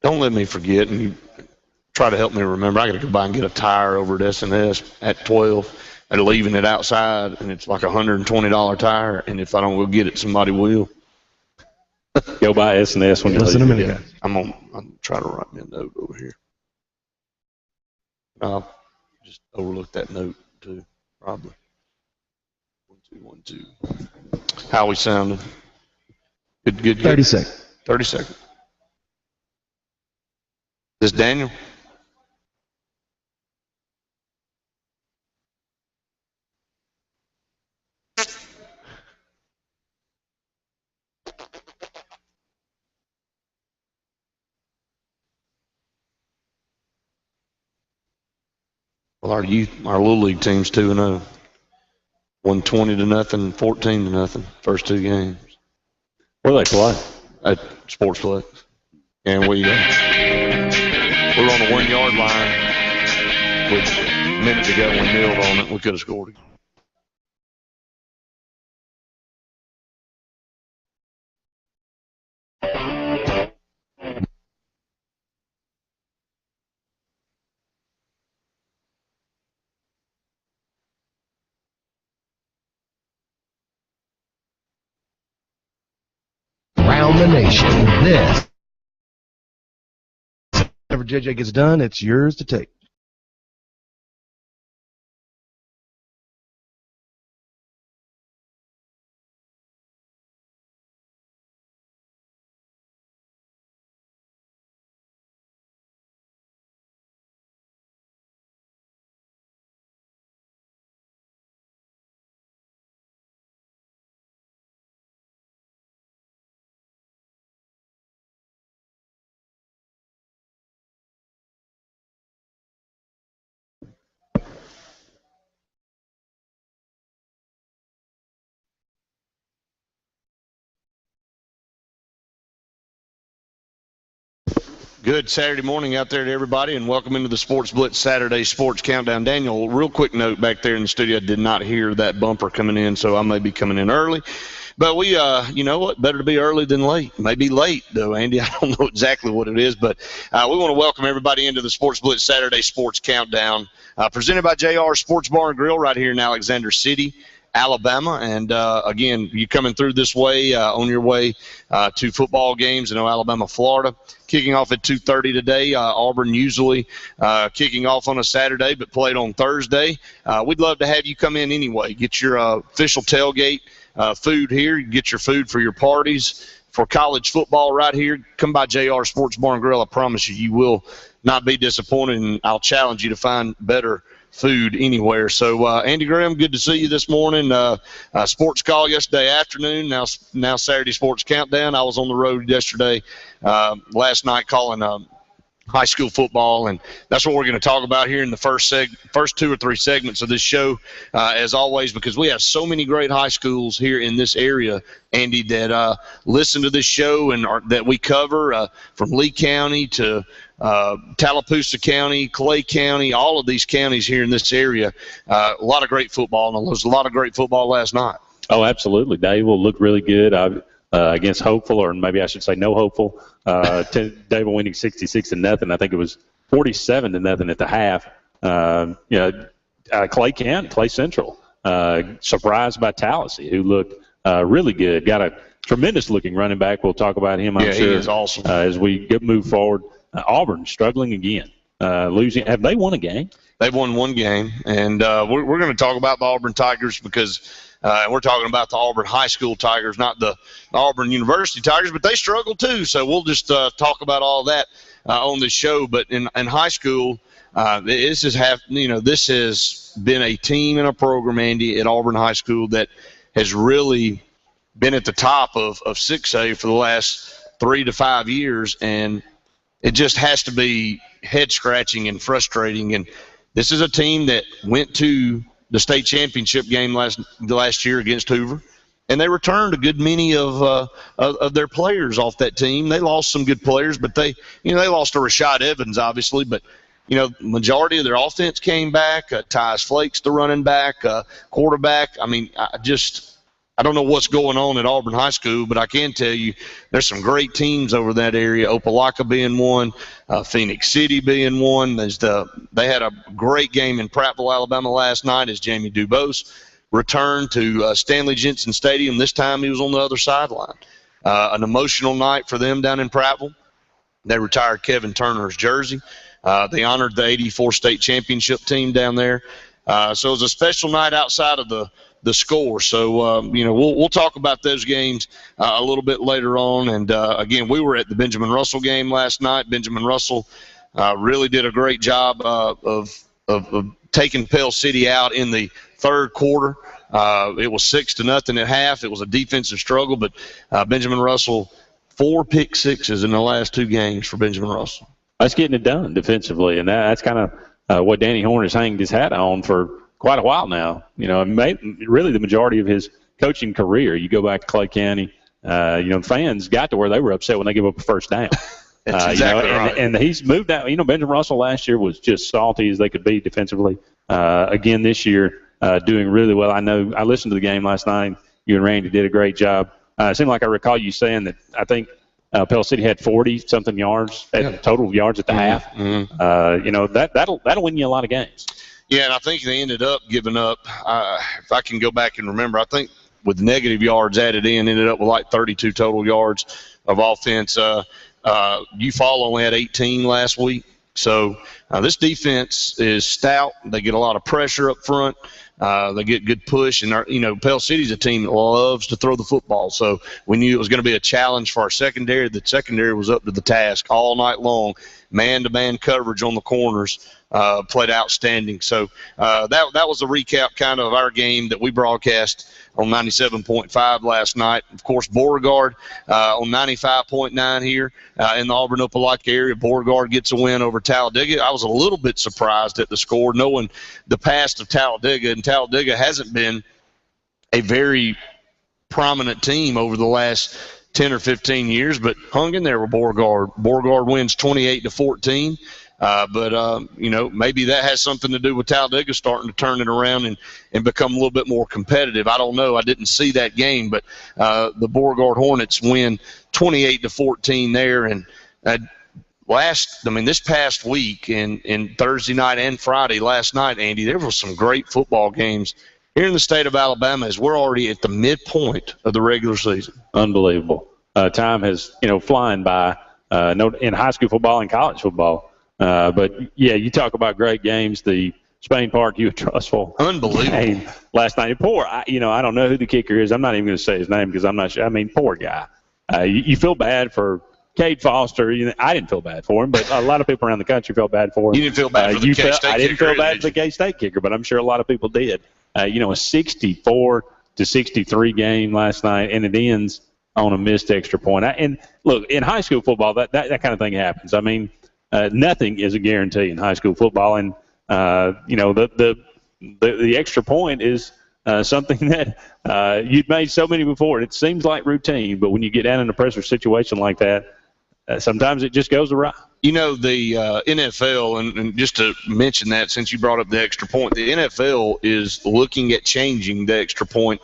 Don't let me forget, and you try to help me remember. I got to go by and get a tire over at S&S at 12 and leaving it outside, and it's like a $120 tire, and if I don't go get it, somebody will. Go by S&S when you Listen a minute, Yeah, guys. I'm trying to write me a note over here. I'll just overlook that note too, probably. 1, 2, 1, 2. How we sounding? Good. 30 seconds. 30 seconds. This Daniel? Well, our little league team's 2-0. Won 20-0, 14-0, first 2 games. Where they play? At Sportsplex. And we're on the 1-yard line with a minute to go. We kneeled on it. We could have scored it. Round the nation. This. Whenever JJ gets done, it's yours to take. Good Saturday morning out there to everybody, and welcome into the Sports Blitz Saturday Sports Countdown. Daniel, real quick note back there in the studio, I did not hear that bumper coming in, so I may be coming in early. But we, you know what, better to be early than late. Maybe late, though, Andy. I don't know exactly what it is, but we want to welcome everybody into the Sports Blitz Saturday Sports Countdown, presented by JR Sports Bar and Grill right here in Alexander City, Alabama. And again, you coming through this way on your way to football games in Alabama, Florida. Kicking off at 2:30 today. Auburn usually kicking off on a Saturday, but played on Thursday. We'd love to have you come in anyway. Get your official tailgate food here. Get your food for your parties, for college football right here. Come by JR Sports Bar and Grill. I promise you, you will not be disappointed, and I'll challenge you to find better food anywhere. So, Andy Graham, good to see you this morning. Sports call yesterday afternoon, now Saturday Sports Countdown. I was on the road yesterday, last night calling high school football, and that's what we're going to talk about here in the first 2 or 3 segments of this show, as always, because we have so many great high schools here in this area, Andy, that listen to this show and that we cover, from Lee County to Tallapoosa County, Clay County, all of these counties here in this area. A lot of great football, and there was a lot of great football last night. Oh, absolutely. Dave will look really good against Hopeful, or maybe I should say no Hopeful. Dave winning 66-0. I think it was 47-0 at the half. Clay Central, surprised by Tallahassee, who looked really good. Got a tremendous looking running back. We'll talk about him, I'm sure. He is awesome. As we move forward. Auburn struggling again, losing. Have they won a game? They've won 1 game, and we're going to talk about the Auburn Tigers because we're talking about the Auburn High School Tigers, not the Auburn University Tigers, but they struggle too. So we'll just talk about all that on this show. But in high school, this has been a team and a program, Andy, at Auburn High School that has really been at the top of 6A for the last 3 to 5 years, and it just has to be head-scratching and frustrating. And this is a team that went to the state championship game last year against Hoover, and they returned a good many of their players off that team. They lost some good players, but they lost to Rashad Evans, obviously. But majority of their offense came back. Tyus Flakes, the running back, quarterback. I mean, I don't know what's going on at Auburn High School, but I can tell you there's some great teams over that area. Opelika being one, Phoenix City being one. They had a great game in Prattville, Alabama last night as Jamie Dubose returned to Stanley Jensen Stadium. This time he was on the other sideline. An emotional night for them down in Prattville. They retired Kevin Turner's jersey. They honored the '84 state championship team down there. So it was a special night outside of the score. So, we'll talk about those games a little bit later on. And, again, we were at the Benjamin Russell game last night. Benjamin Russell really did a great job of taking Pell City out in the third quarter. It was 6-0 at half. It was a defensive struggle, but Benjamin Russell, 4 pick sixes in the last 2 games for Benjamin Russell. That's getting it done defensively, and that's kind of what Danny Horn has hanged his hat on for quite a while now. Really the majority of his coaching career. You go back to Clay County, fans got to where they were upset when they give up a first down. That's exactly right. And he's moved out. Benjamin Russell last year was just salty as they could be defensively. Again, this year, doing really well. I know I listened to the game last night. You and Randy did a great job. It seemed like I recall you saying that I think Pell City had 40-something yards, total yards at the half. Mm-hmm. That'll win you a lot of games. Yeah, and I think they ended up giving up, if I can go back and remember, I think with negative yards added in, ended up with like 32 total yards of offense. Eufaula only had 18 last week. So this defense is stout. They get a lot of pressure up front. They get good push. And, Pell City's a team that loves to throw the football. So we knew it was going to be a challenge for our secondary. The secondary was up to the task all night long. Man-to-man coverage on the corners. Played outstanding. So that was a recap kind of our game that we broadcast on 97.5 last night. Of course, Beauregard on 95.9 here in the Auburn-Opelika area. Beauregard gets a win over Talladega. I was a little bit surprised at the score, knowing the past of Talladega, and Talladega hasn't been a very prominent team over the last 10 or 15 years, but hung in there with Beauregard. Beauregard wins 28-14. But maybe that has something to do with Talladega starting to turn it around and become a little bit more competitive. I don't know. I didn't see that game, but the Beauregard Hornets win 28-14 there. And this past week and Thursday night and Friday last night, Andy, there were some great football games here in the state of Alabama as we're already at the midpoint of the regular season. Unbelievable. Time has, flying by in high school football and college football. But, yeah, you talk about great games. The Spain Park, Trussville. Unbelievable. Game last night. Poor, I don't know who the kicker is. I'm not even going to say his name because I'm not sure. Poor guy. You feel bad for Cade Foster. I didn't feel bad for him, but a lot of people around the country felt bad for him. You didn't feel bad for the K-State kicker? I didn't feel bad for the K-State kicker, but I'm sure a lot of people did. A 64-63 game last night, and it ends on a missed extra point. And, look, in high school football, that kind of thing happens. Nothing is a guarantee in high school football, and the extra point is something that you'd made so many before. It seems like routine, but when you get down in a pressure situation like that, sometimes it just goes awry. The NFL, and just to mention that since you brought up the extra point, the NFL is looking at changing the extra point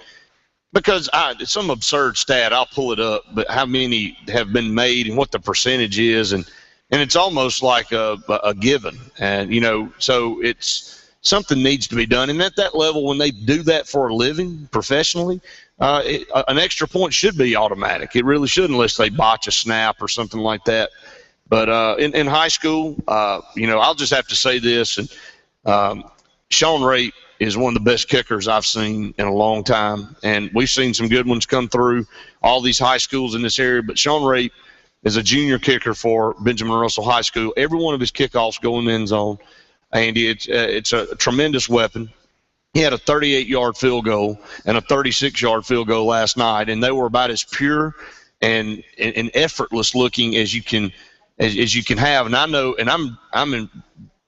because it's some absurd stat. I'll pull it up, but how many have been made and what the percentage is, and it's almost like a given. And, so it's something needs to be done. And at that level, when they do that for a living professionally, an extra point should be automatic. It really should, unless they botch a snap or something like that. But in high school, I'll just have to say this. And Sean Raitt is one of the best kickers I've seen in a long time. And we've seen some good ones come through all these high schools in this area. But Sean Raitt is a junior kicker for Benjamin Russell High School. Every one of his kickoffs go in the end zone. Andy, it's a tremendous weapon. He had a 38-yard field goal and a 36-yard field goal last night, and they were about as pure and effortless looking as you can have. And I know, and I'm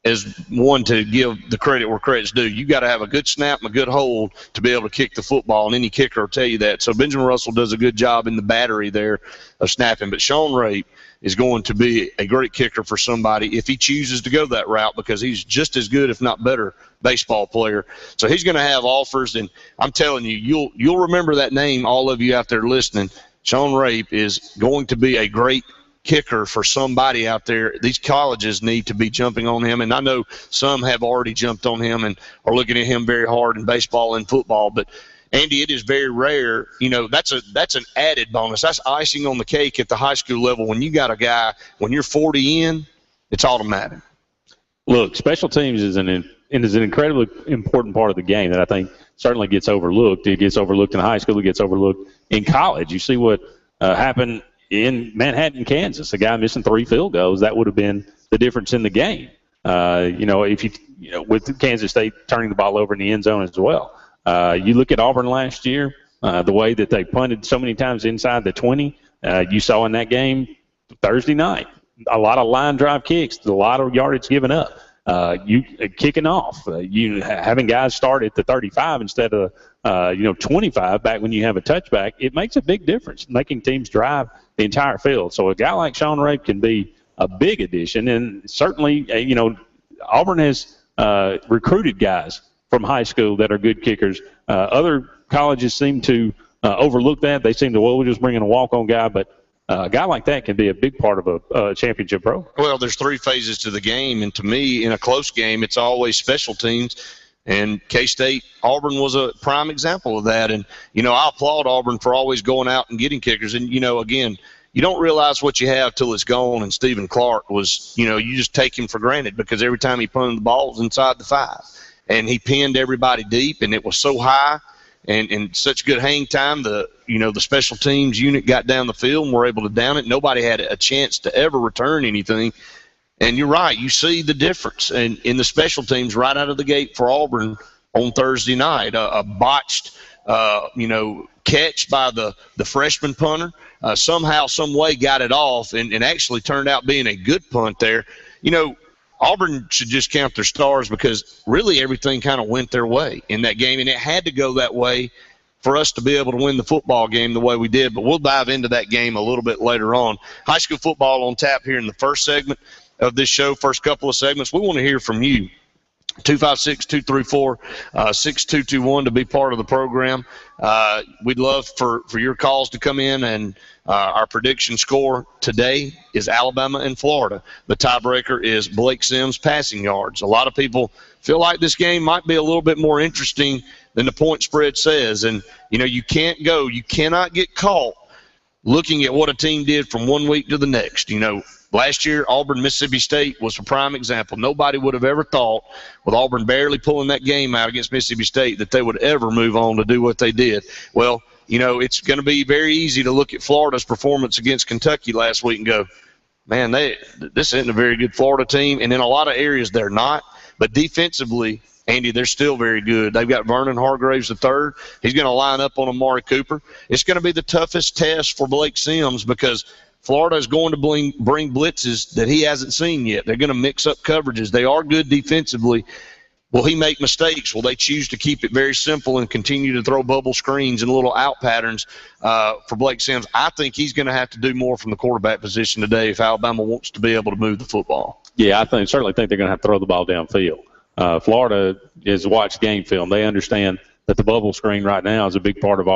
as one to give the credit where credit's due. You got to have a good snap and a good hold to be able to kick the football, and any kicker will tell you that. So Benjamin Russell does a good job in the battery there of snapping. But Sean Rape is going to be a great kicker for somebody if he chooses to go that route, because he's just as good, if not better, baseball player. So he's going to have offers, and I'm telling you, you'll remember that name, all of you out there listening. Sean Rape is going to be a great kicker for somebody out there. These colleges need to be jumping on him, and I know some have already jumped on him and are looking at him very hard in baseball and football. But Andy, it is very rare. That's an added bonus. That's icing on the cake at the high school level. When you got a guy, when you're 40 in, it's automatic. Look, special teams is an incredibly important part of the game that I think certainly gets overlooked. It gets overlooked in high school. It gets overlooked in college. You see what happened in Manhattan, Kansas. A guy missing 3 field goals, that would have been the difference in the game. If with Kansas State turning the ball over in the end zone as well. You look at Auburn last year, the way that they punted so many times inside the 20. You saw in that game Thursday night, a lot of line drive kicks, a lot of yardage given up. You kicking off, you having guys start at the 35 instead of 25 back when you have a touchback, it makes a big difference, making teams drive the entire field. So a guy like Sean Rape can be a big addition, and certainly Auburn has recruited guys from high school that are good kickers. Other colleges seem to overlook that. They seem to, we'll just bring in a walk-on guy, but a guy like that can be a big part of a championship program. Well, there's 3 phases to the game, and to me, in a close game, it's always special teams. And K-State, Auburn was a prime example of that. And, I applaud Auburn for always going out and getting kickers. And, again, you don't realize what you have till it's gone. And Stephen Clark was, you just take him for granted because every time he punted the ball, it was inside the 5. And he pinned everybody deep, and it was so high and such good hang time. The special teams unit got down the field and were able to down it. Nobody had a chance to ever return anything. And you're right, you see the difference in the special teams right out of the gate for Auburn on Thursday night. A botched, catch by the freshman punter. Somehow, some way got it off and actually turned out being a good punt there. Auburn should just count their stars because really everything kind of went their way in that game, and it had to go that way for us to be able to win the football game the way we did. But we'll dive into that game a little bit later on. High school football on tap here in the first segment of this show, first couple of segments. We want to hear from you. 256-234-6221 to be part of the program. We'd love for your calls to come in, and our prediction score today is Alabama and Florida. The tiebreaker is Blake Sims passing yards. A lot of people feel like this game might be a little bit more interesting than the point spread says. And, you cannot get caught looking at what a team did from one week to the next. Last year, Auburn, Mississippi State was a prime example. Nobody would have ever thought, with Auburn barely pulling that game out against Mississippi State, that they would ever move on to do what they did. Well, it's going to be very easy to look at Florida's performance against Kentucky last week and go, man, this isn't a very good Florida team. And in a lot of areas, they're not. But defensively, Andy, they're still very good. They've got Vernon Hargraves III. He's going to line up on Amari Cooper. It's going to be the toughest test for Blake Sims because Florida is going to bring blitzes that he hasn't seen yet. They're going to mix up coverages. They are good defensively. Will he make mistakes? Will they choose to keep it very simple and continue to throw bubble screens and little out patterns for Blake Sims? I think he's going to have to do more from the quarterback position today if Alabama wants to be able to move the football. Yeah, I certainly think they're going to have to throw the ball downfield. Florida has watched game film. They understand that the bubble screen right now is a big part of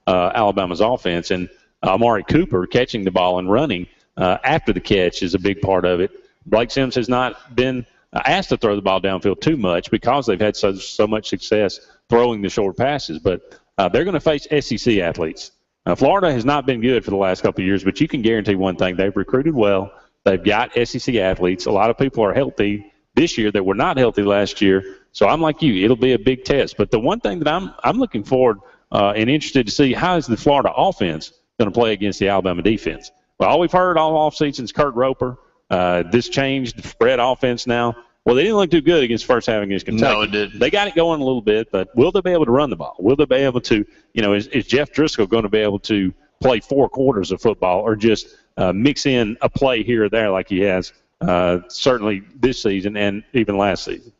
Alabama's offense, and Amari Cooper catching the ball and running after the catch is a big part of it. Blake Sims has not been asked to throw the ball downfield too much because they've had so much success throwing the short passes. But they're going to face SEC athletes. Florida has not been good for the last couple of years, but you can guarantee one thing. They've recruited well. They've got SEC athletes. A lot of people are healthy this year that were not healthy last year. So I'm like you. It'll be a big test. But the one thing that I'm looking forward and interested to see, how is the Florida offense going to play against the Alabama defense? Well, all we've heard all offseason is Kurt Roper. This changed the spread offense now. Well, they didn't look too good against first half against Kentucky. No, it didn't. They got it going a little bit, but will they be able to run the ball? Will they be able to, is Jeff Driscoll going to be able to play 4 quarters of football or just mix in a play here or there like he has certainly this season and even last season.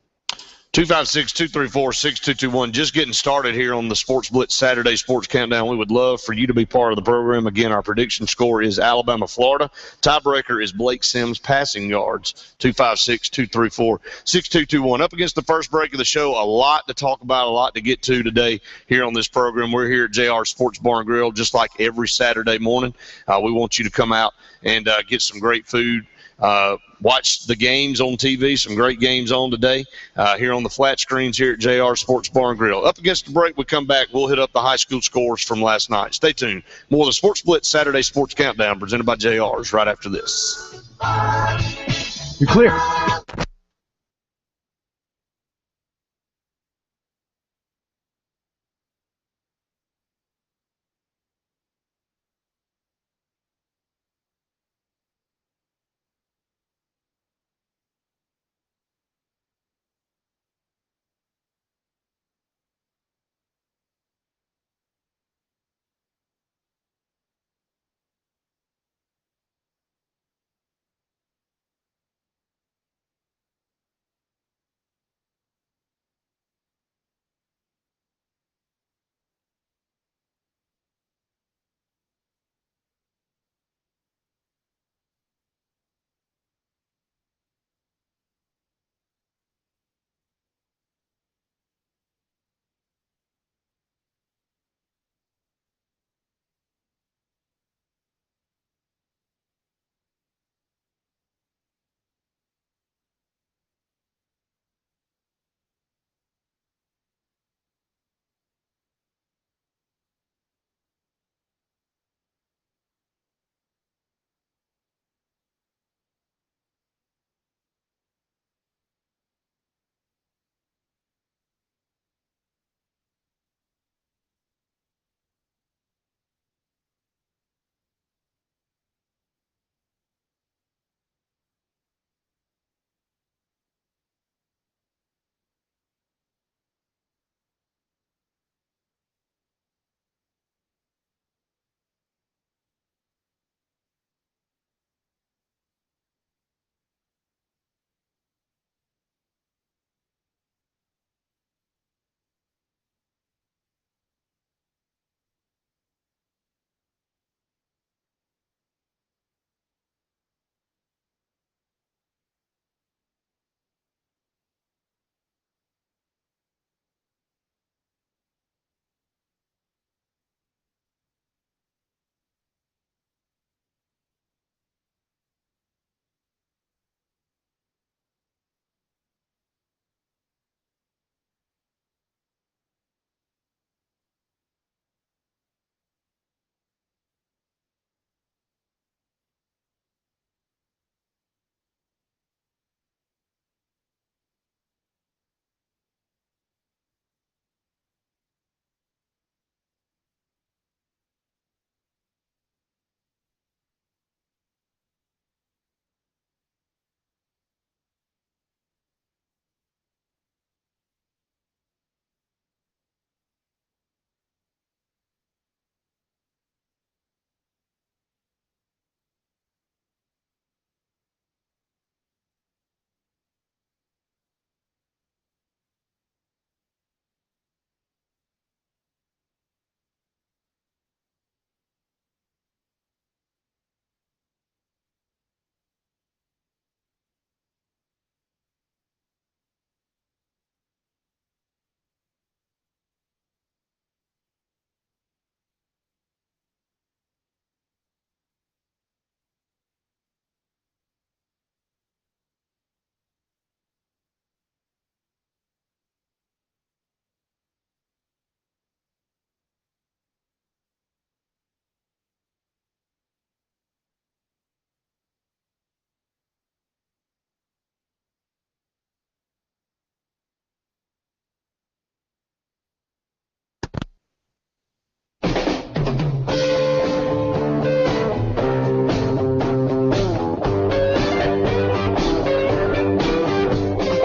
256-234-6221. Just getting started here on the Sports Blitz Saturday Sports Countdown. We would love for you to be part of the program. Again, our prediction score is Alabama-Florida. Tiebreaker is Blake Sims passing yards. 256-234-6221. Up against the first break of the show, a lot to talk about, a lot to get to today here on this program. We're here at JR Sports Bar and Grill just like every Saturday morning. We want you to come out and get some great food. Watch the games on TV, some great games on today here on the flat screens here at JR Sports Bar and Grill. Up against the break, we come back, we'll hit up the high school scores from last night. Stay tuned. More of the Sports Blitz Saturday Sports Countdown presented by JR's right after this. You're clear.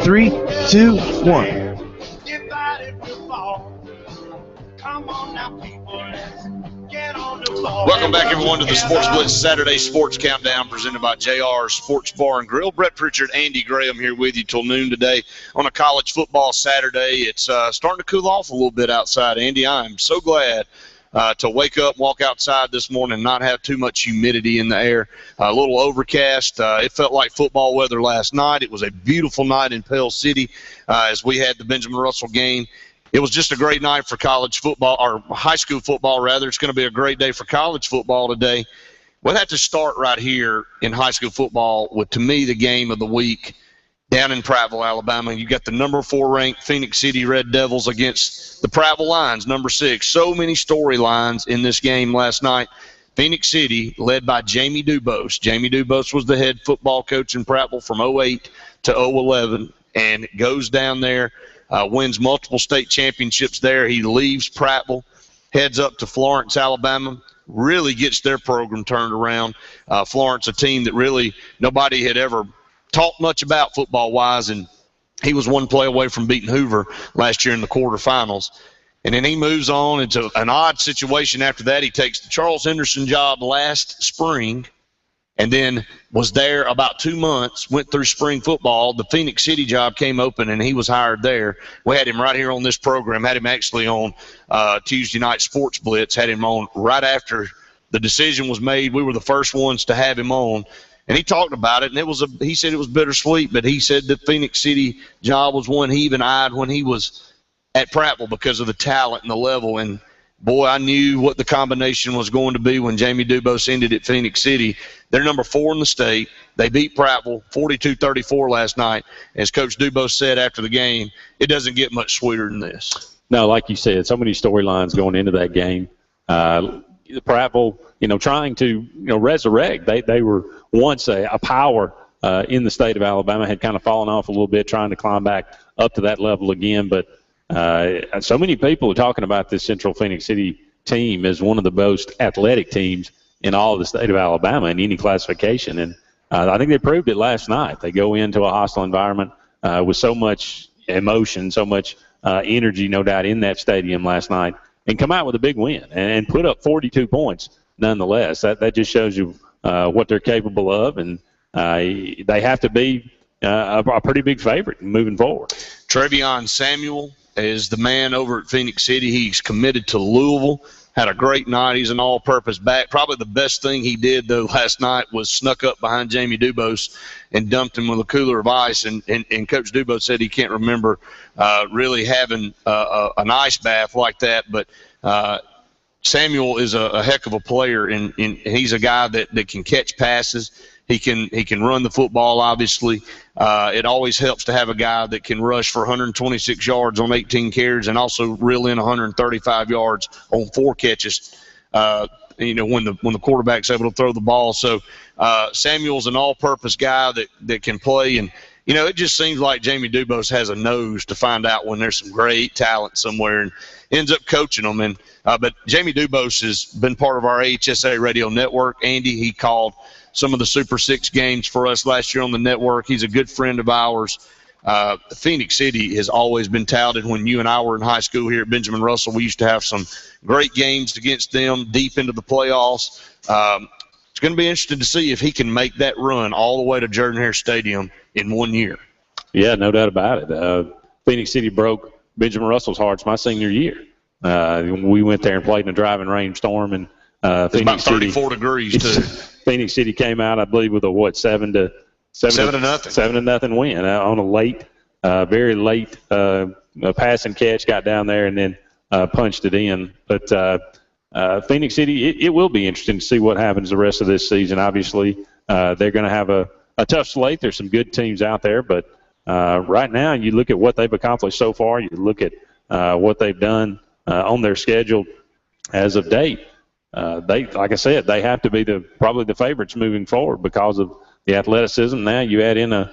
Three, two, one. Welcome Welcome back, everyone, to the Sports Blitz Saturday Sports Countdown presented by JR Sports Bar and Grill. Brett Pritchard, Andy Graham here with you till noon today on a college football Saturday. It's starting to cool off a little bit outside, Andy. I am so glad to wake up, walk outside this morning, and not have too much humidity in the air. A little overcast. It felt like football weather last night. It was a beautiful night in Pell City as we had the Benjamin Russell game. It was just a great night for college football, or high school football, rather. It's going to be a great day for college football today. We'll have to start right here in high school football with, to me, the game of the week down in Prattville, Alabama. You got the number 4 ranked Phoenix City Red Devils against the Prattville Lions, number 6. So many storylines in this game last night. Phoenix City, led by Jamie Dubose. Jamie Dubose was the head football coach in Prattville from 2008 to 2011, and goes down there. Wins multiple state championships there. He leaves Prattville, heads up to Florence, Alabama, really gets their program turned around. Florence, a team that really nobody had ever talked much about football-wise, and he was one play away from beating Hoover last year in the quarterfinals. And then he moves on into an odd situation after that. He takes the Charles Henderson job last spring, and then was there about 2 months, went through spring football. The Phoenix City job came open, and he was hired there. We had him right here on this program, had him actually on Tuesday Night Sports Blitz, had him on right after the decision was made. We were the first ones to have him on, and he talked about it, and he said it was bittersweet, but he said the Phoenix City job was one he even eyed when he was at Prattville because of the talent and the level. And boy, I knew what the combination was going to be when Jamie Dubose ended at Phoenix City. They're number 4 in the state. They beat Prattville 42-34 last night. As Coach Dubose said after the game, it doesn't get much sweeter than this. No, like you said, so many storylines going into that game. Prattville, trying to, resurrect. They were once a power in the state of Alabama, had kind of fallen off a little bit, trying to climb back up to that level again. But so many people are talking about this Central Phoenix City team as one of the most athletic teams in all of the state of Alabama in any classification. And I think they proved it last night. They go into a hostile environment with so much emotion, so much energy, no doubt, in that stadium last night, and come out with a big win and put up 42 points nonetheless. That just shows you what they're capable of, and they have to be a pretty big favorite moving forward. Trevion Samuel is the man over at Phoenix City. He's committed to Louisville. Had a great night. He's an all-purpose back. Probably the best thing he did, though, last night was snuck up behind Jamie Dubose and dumped him with a cooler of ice. And Coach Dubose said he can't remember really having an ice bath like that. But Samuel is a heck of a player, and he's a guy that can catch passes. He can run the football, obviously. It always helps to have a guy that can rush for 126 yards on 18 carries and also reel in 135 yards on 4 catches, when the quarterback's able to throw the ball. So Samuel's an all-purpose guy that can play. And, it just seems like Jamie Dubose has a nose to find out when there's some great talent somewhere and ends up coaching them. But Jamie Dubose has been part of our AHSA radio network. Andy, he called some of the Super 6 games for us last year on the network. He's a good friend of ours. Phoenix City has always been touted. When you and I were in high school here at Benjamin Russell, we used to have some great games against them deep into the playoffs. It's going to be interesting to see if he can make that run all the way to Jordan-Hare Stadium in 1 year. Yeah, no doubt about it. Phoenix City broke Benjamin Russell's hearts my senior year. We went there and played in a driving rain storm, and it's Phoenix about 34 degrees too. Phoenix City came out, I believe, with a 7 to nothing win on a late, very late pass and catch. Got down there and then punched it in. But Phoenix City, it will be interesting to see what happens the rest of this season. Obviously, they're going to have a tough slate. There's some good teams out there, but right now, you look at what they've accomplished so far. You look at what they've done on their schedule as of date. Like I said, they have to be probably the favorites moving forward because of the athleticism. Now you add in a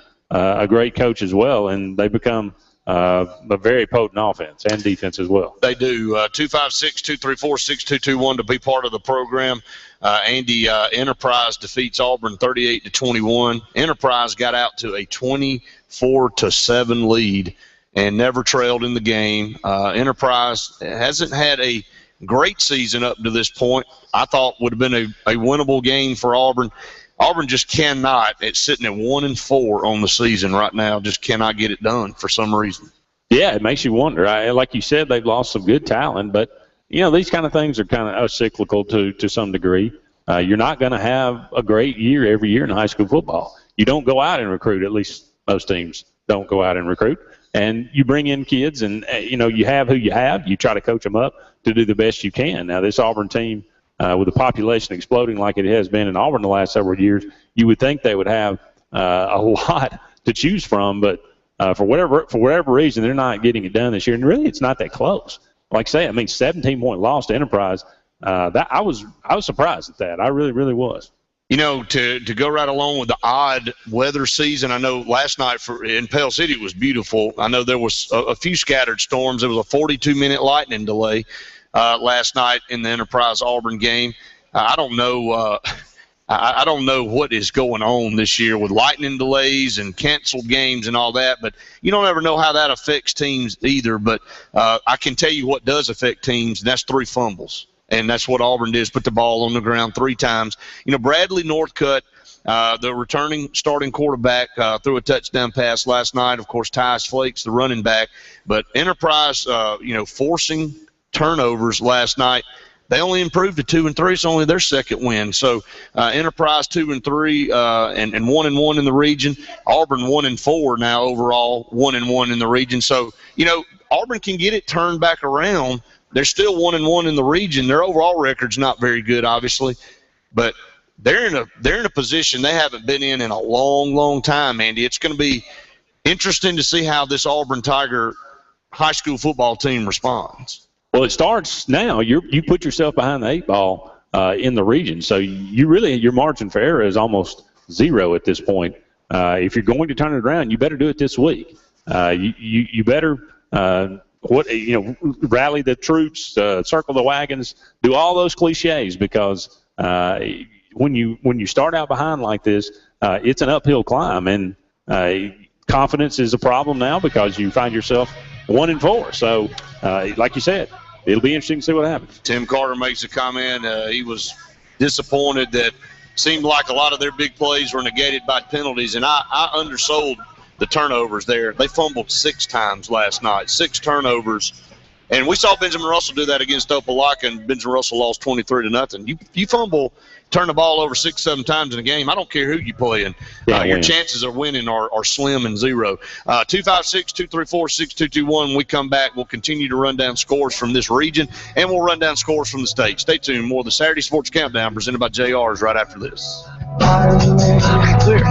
great coach as well, and they become a very potent offense and defense as well. They do. 256-234-6221 to be part of the program. Andy, Enterprise defeats Auburn 38-21. Enterprise got out to a 24-7 lead and never trailed in the game. Enterprise hasn't had a great season up to this point. I thought would have been a winnable game for Auburn. Auburn just cannot. It's sitting at 1-4 on the season right now. Just cannot get it done for some reason. Yeah, it makes you wonder. Like you said, they've lost some good talent, but these kind of things are kind of cyclical to some degree. You're not going to have a great year every year in high school football. You don't go out and recruit. At least most teams don't go out and recruit. And you bring in kids, and you have who you have. You try to coach them up to do the best you can. Now, this Auburn team, with the population exploding like it has been in Auburn the last several years, you would think they would have a lot to choose from, but for whatever reason, they're not getting it done this year. And really, it's not that close. Like I say, 17-point loss to Enterprise. That I was surprised at that. I really, really was. To go right along with the odd weather season, I know last night in Pell City it was beautiful. I know there was a few scattered storms. There was a 42-minute lightning delay last night in the Enterprise Auburn game. I don't know. I don't know what is going on this year with lightning delays and canceled games and all that, but you don't ever know how that affects teams either. But I can tell you what does affect teams, and that's 3 fumbles. And that's what Auburn did, is put the ball on the ground 3 times. Bradley Northcutt, the returning starting quarterback, threw a touchdown pass last night. Of course, Tyus Flakes, the running back. But Enterprise, forcing turnovers last night. They only improved to 2-3. It's only their second win. So Enterprise 2-3 and 1-1 in the region. Auburn 1-4 now overall, 1-1 in the region. So Auburn can get it turned back around. They're still 1-1 in the region. Their overall record's not very good, obviously, but they're in a position they haven't been in a long, long time, Andy. It's going to be interesting to see how this Auburn Tiger high school football team responds. Well, it starts now. You put yourself behind the 8 ball in the region, so your margin for error is almost 0 at this point. If you're going to turn it around, you better do it this week. You better. Rally the troops, circle the wagons, do all those cliches, because when you start out behind like this, it's an uphill climb, and confidence is a problem now because you find yourself 1-4. So, like you said, it'll be interesting to see what happens. Tim Carter makes a comment. He was disappointed that seemed like a lot of their big plays were negated by penalties, and I undersold the turnovers there. They fumbled 6 times last night, 6 turnovers. And we saw Benjamin Russell do that against Opelika, and Benjamin Russell lost 23-0. You fumble, turn the ball over 6-7 times in a game, I don't care who you play in. Your chances of winning are slim and 0. 256-234-6221. When we come back, we'll continue to run down scores from this region, and we'll run down scores from the state. Stay tuned. More of the Saturday Sports Countdown presented by JR's right after this. Clear.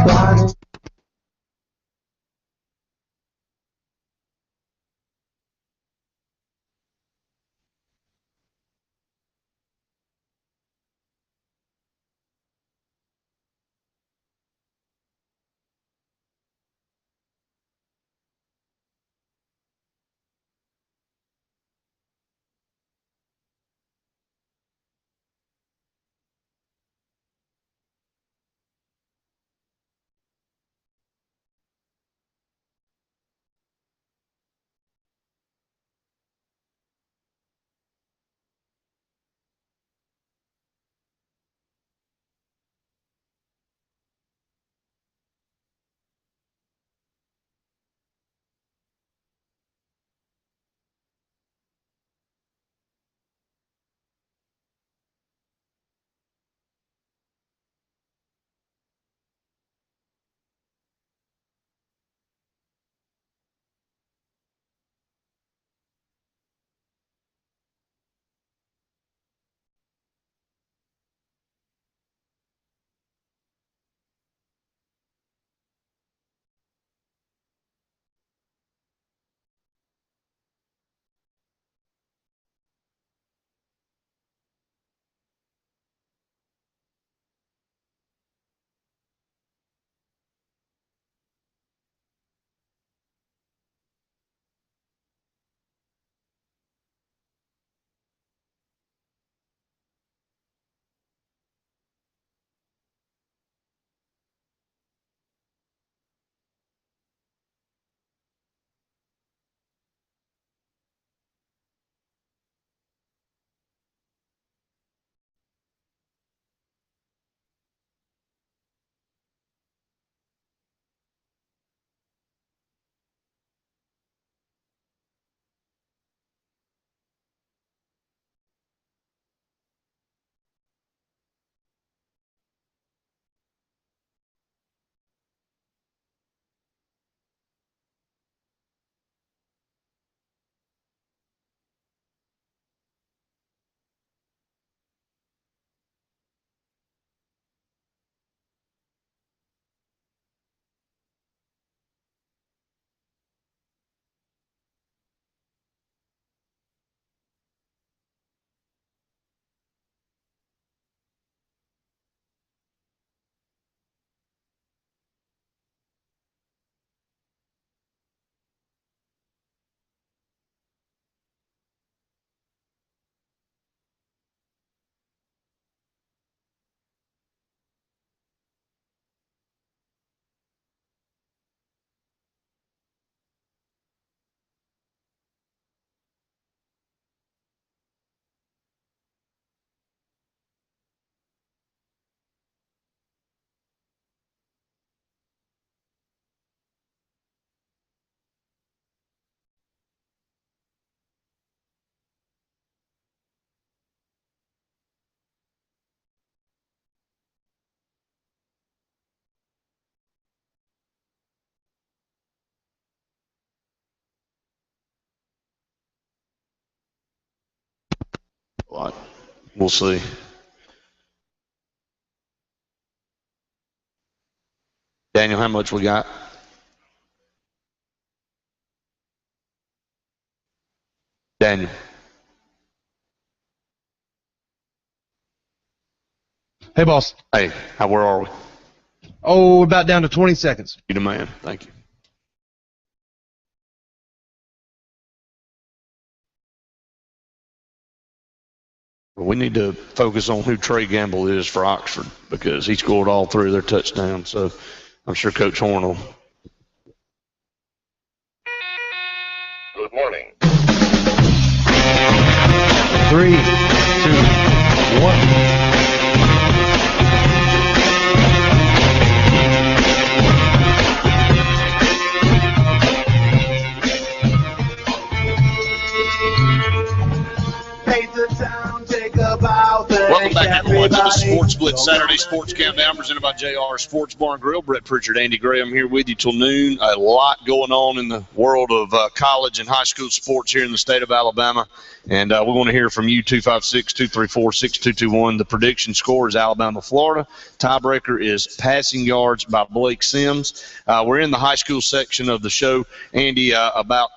a lot. We'll see. Daniel, how much we got? Daniel. Hey, boss. Hey, where are we? Oh, we're about down to 20 seconds. You the man. Thank you. We need to focus on who Trey Gamble is for Oxford because he scored all three of their touchdowns. So I'm sure Coach Horn will. Good morning. 3, 2, 1. Welcome back, everyone, to the Sports Blitz Saturday Sports Countdown presented by JR Sports Bar and Grill. Brett Pritchard, Andy Graham here with you till noon. A lot going on in the world of college and high school sports here in the state of Alabama. And we want to hear from you, 256-234-6221. The prediction score is Alabama, Florida. Tiebreaker is passing yards by Blake Sims. We're in the high school section of the show. Andy, about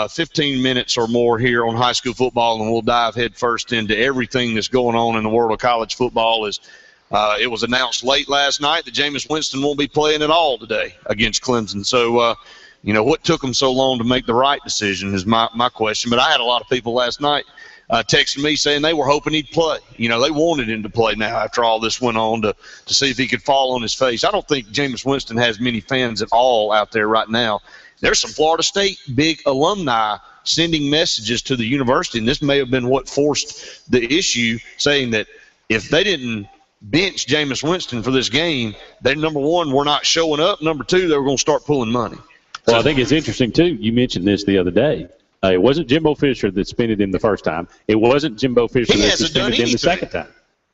15 minutes or more here on high school football, and we'll dive headfirst into everything that's going on in the world of college football. It was announced late last night that Jameis Winston won't be playing at all today against Clemson. So, what took them so long to make the right decision is my question. But I had a lot of people last night texting me saying they were hoping he'd play. They wanted him to play now after all this went on to see if he could fall on his face. I don't think Jameis Winston has many fans at all out there right now. There's some Florida State big alumni sending messages to the university, and this may have been what forced the issue, saying that if they didn't bench Jameis Winston for this game, they, number one, were not showing up. Number two, they were going to start pulling money. Well, I think it's interesting, too. You mentioned this the other day. It wasn't Jimbo Fisher that suspended him the first time. It wasn't Jimbo Fisher that suspended him the second time.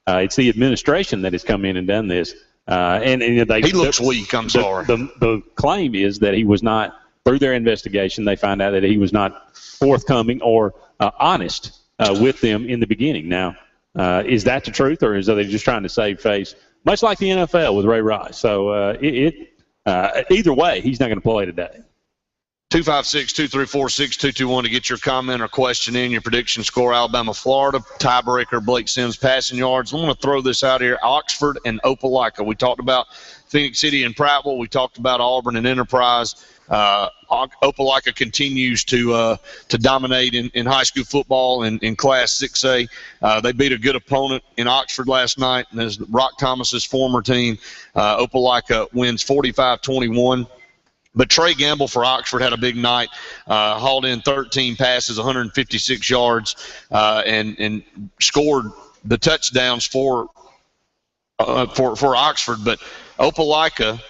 It's the administration that has come in and done this. He looks weak. I'm sorry. The claim is that he was not, through their investigation, they find out that he was not forthcoming or honest with them in the beginning. Now, is that the truth, or is they just trying to save face? Much like the NFL with Ray Rice. So either way, he's not going to play today. 256-234-6221 to get your comment or question in. Your prediction score, Alabama, Florida. Tiebreaker, Blake Sims passing yards. I'm going to throw this out here. Oxford and Opelika. We talked about Phoenix City and Prattville. We talked about Auburn and Enterprise. Opelika continues to dominate in high school football in Class 6A. They beat a good opponent in Oxford last night, and as Rock Thomas's former team, Opelika wins 45-21. But Trey Gamble for Oxford had a big night, hauled in 13 passes, 156 yards, and scored the touchdowns for Oxford. But Opelika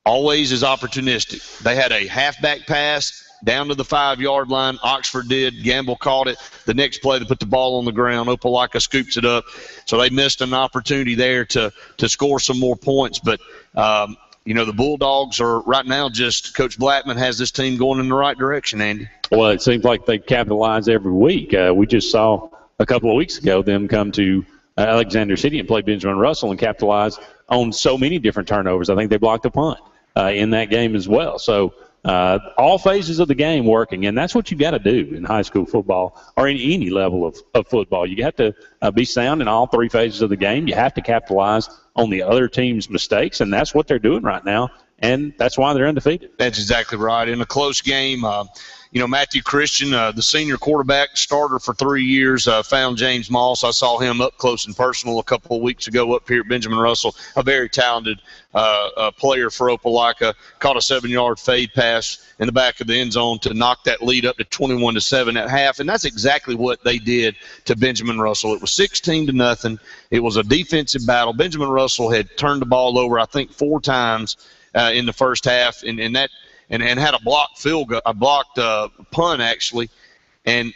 always is opportunistic. They had a halfback pass down to the 5-yard line. Oxford did. Gamble caught it. The next play, they put the ball on the ground. Opelika scoops it up. So they missed an opportunity there to score some more points. But, the Bulldogs are right now just Coach Blackman has this team going in the right direction, Andy. Well, it seems like they capitalize every week. We just saw a couple of weeks ago them come to Alexander City and play Benjamin Russell and capitalize on so many different turnovers. I think they blocked a punt in that game as well. So all phases of the game working, and that's what you got to do in high school football or in any level of football. You have to be sound in all three phases of the game. You have to capitalize on the other team's mistakes, and that's what they're doing right now, and that's why they're undefeated. That's exactly right. In a close game, Matthew Christian, the senior quarterback, starter for 3 years, found James Moss. I saw him up close and personal a couple of weeks ago up here at Benjamin Russell, a very talented player for Opelika. Caught a 7-yard fade pass in the back of the end zone to knock that lead up to 21-7 at half, and that's exactly what they did to Benjamin Russell. It was 16-0. It was a defensive battle. Benjamin Russell had turned the ball over, I think, 4 times in the first half, and had a blocked punt actually, and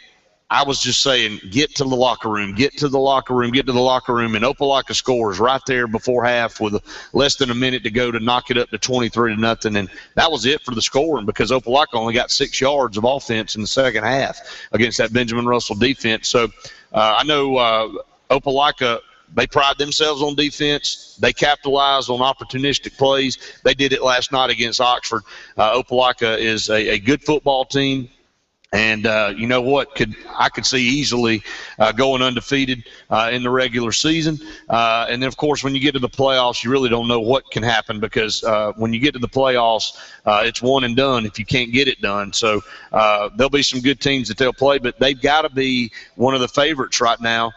I was just saying, get to the locker room, get to the locker room, get to the locker room, and Opelika scores right there before half with less than a minute to go to knock it up to 23-0, and that was it for the scoring because Opelika only got 6 yards of offense in the second half against that Benjamin Russell defense. So I know Opelika, they pride themselves on defense. They capitalize on opportunistic plays. They did it last night against Oxford. Opelika is a good football team. And you know what? I could see easily going undefeated in the regular season. And then, of course, when you get to the playoffs, you really don't know what can happen because when you get to the playoffs, it's one and done if you can't get it done. So there'll be some good teams that they'll play, but they've got to be one of the favorites right now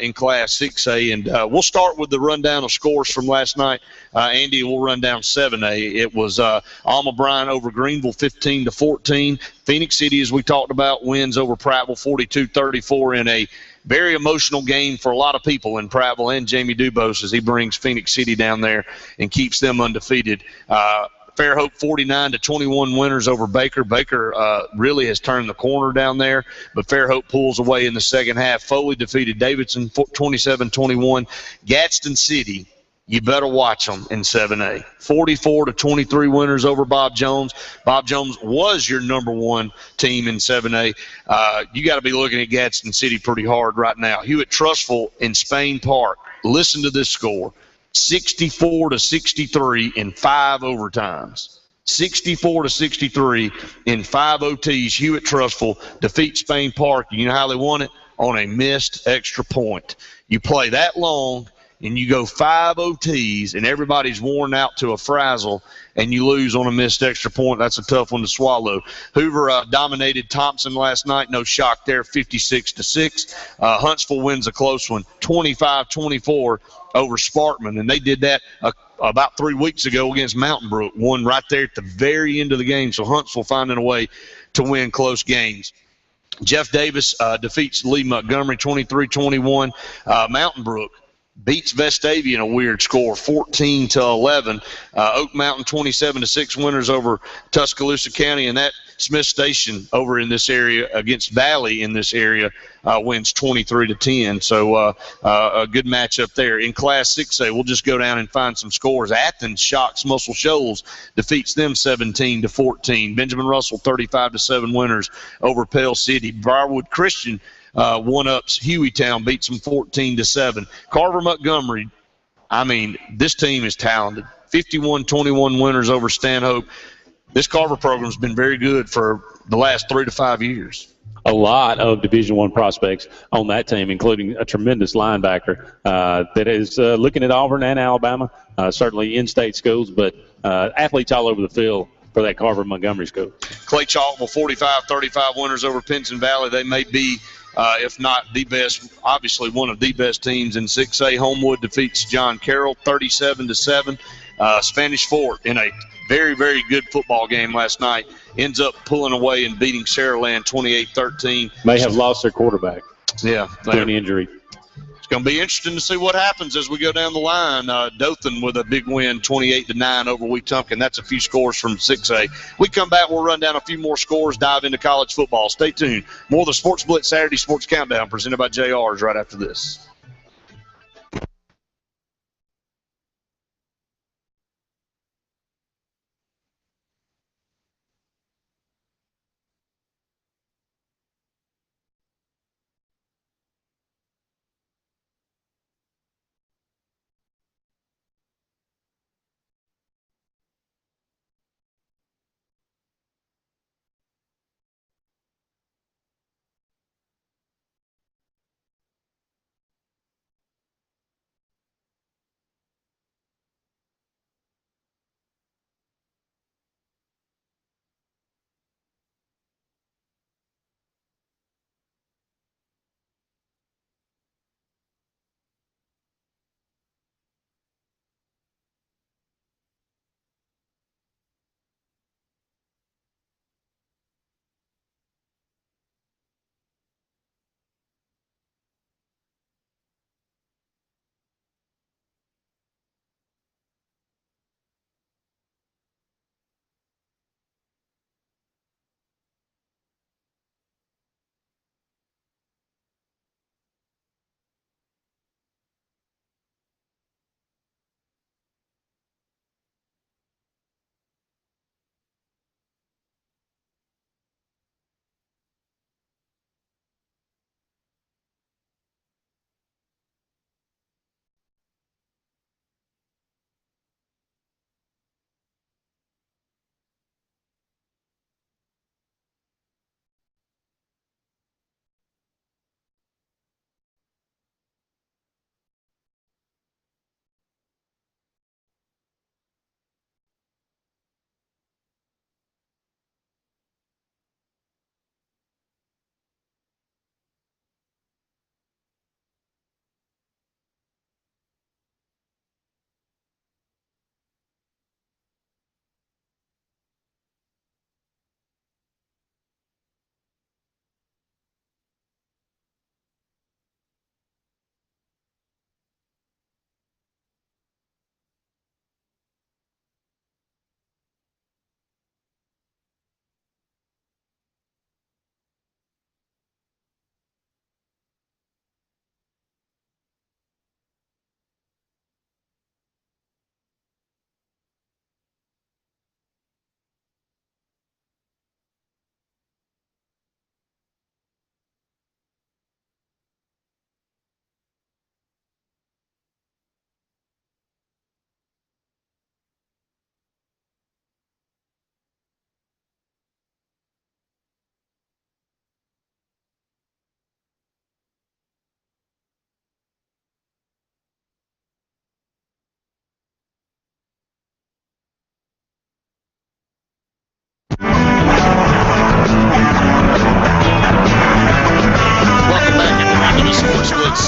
in Class 6A. And we'll start with the rundown of scores from last night. Andy, we'll run down 7A. It was Alma Bryan over Greenville 15-14. Phoenix City, as we talked about, wins over Prattville 42-34 in a very emotional game for a lot of people in Prattville and Jamie Dubose as he brings Phoenix City down there and keeps them undefeated. Fairhope 49-21 winners over Baker. Baker really has turned the corner down there, but Fairhope pulls away in the second half. Foley defeated Davidson 27-21. Gadsden City, you better watch them in 7A. 44-23 winners over Bob Jones. Bob Jones was your number one team in 7A. You got to be looking at Gadsden City pretty hard right now. Hewitt-Trussville in Spain Park. Listen to this score. 64-63 in 5 overtimes. 64-63 in 5 OTs. Hewitt-Trussville defeats Spain Park. You know how they won it? On a missed extra point. You play that long, and you go 5 OTs, and everybody's worn out to a frazzle, and you lose on a missed extra point. That's a tough one to swallow. Hoover dominated Thompson last night. No shock there, 56-6. Huntsville wins a close one, 25-24 over Sparkman, and they did that about 3 weeks ago against Mountain Brook. Won right there at the very end of the game, so Huntsville finding a way to win close games. Jeff Davis defeats Lee Montgomery 23-21. Mountain Brook beats Vestavia in a weird score, 14-11. Oak Mountain 27-6 winners over Tuscaloosa County, and that Smith Station over in this area against Valley in this area wins 23-10. So a good matchup there. In Class 6A, we'll just go down and find some scores. Athens shocks Muscle Shoals, defeats them 17-14. Benjamin Russell 35-7 winners over Pell City. Briarwood Christian one-ups Hueytown, beats them 14-7. Carver Montgomery, I mean, this team is talented. 51-21 winners over Stanhope. This Carver program's been very good for the last 3 to 5 years. A lot of Division I prospects on that team, including a tremendous linebacker that is looking at Auburn and Alabama, certainly in-state schools, but athletes all over the field for that Carver Montgomery school. Clay Chalkville 45-35 winners over Pinson Valley. They may be, if not the best, obviously one of the best teams in 6A. Homewood defeats John Carroll 37-7. Spanish Fort in a very, very good football game last night ends up pulling away and beating Saraland 28-13. May have lost their quarterback. Yeah. To an injury. It's going to be interesting to see what happens as we go down the line. Dothan with a big win, 28-9 over Wetumpka. That's a few scores from 6A. We come back, we'll run down a few more scores, dive into college football. Stay tuned. More of the Sports Blitz Saturday Sports Countdown presented by JR's right after this.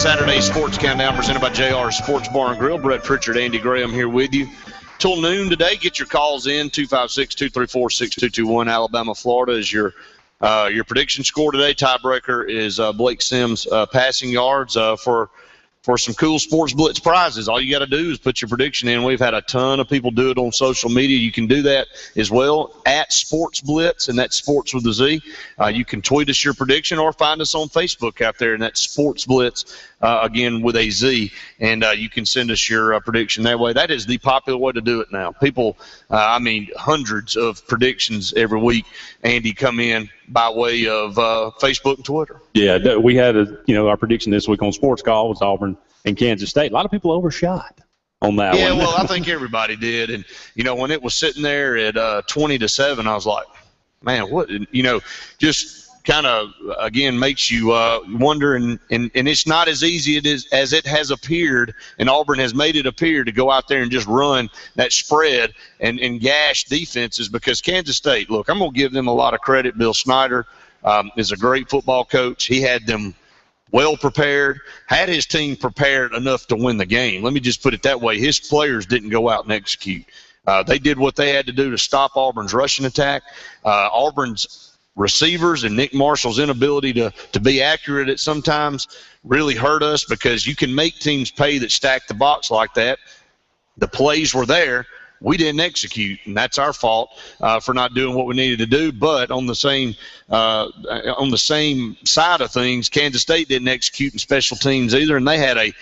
Saturday Sports Countdown presented by JR Sports Bar and Grill. Brett Pritchard, Andy Graham here with you till noon today. Get your calls in, 256-234-6221. Alabama, Florida is your prediction score today. Tiebreaker is Blake Sims passing yards for some cool Sports Blitz prizes. All you got to do is put your prediction in. We've had a ton of people do it on social media. You can do that as well at Sports Blitz, and that's Sports with a Z. You can tweet us your prediction or find us on Facebook out there, and that's Sports Blitz, again, with a Z. And you can send us your prediction that way. That is the popular way to do it now. People, hundreds of predictions every week, Andy, come in by way of Facebook and Twitter. Yeah, we had our prediction this week on Sports Call was Auburn and Kansas State. A lot of people overshot on that one. Yeah, well, I think everybody did. And, when it was sitting there at 20-7, I was like, man, what, just kind of, again, makes you wonder. And it's not as easy as it has appeared, and Auburn has made it appear to go out there and just run that spread and gash defenses, because Kansas State, look, I'm going to give them a lot of credit. Bill Snyder is a great football coach. He had them well prepared, had his team prepared enough to win the game. Let me just put it that way. His players didn't go out and execute. They did what they had to do to stop Auburn's rushing attack. Auburn's receivers and Nick Marshall's inability to be accurate at sometimes really hurt us, because you can make teams pay that stack the box like that. The plays were there. We didn't execute, and that's our fault for not doing what we needed to do. But on the same side of things, Kansas State didn't execute in special teams either, and they had a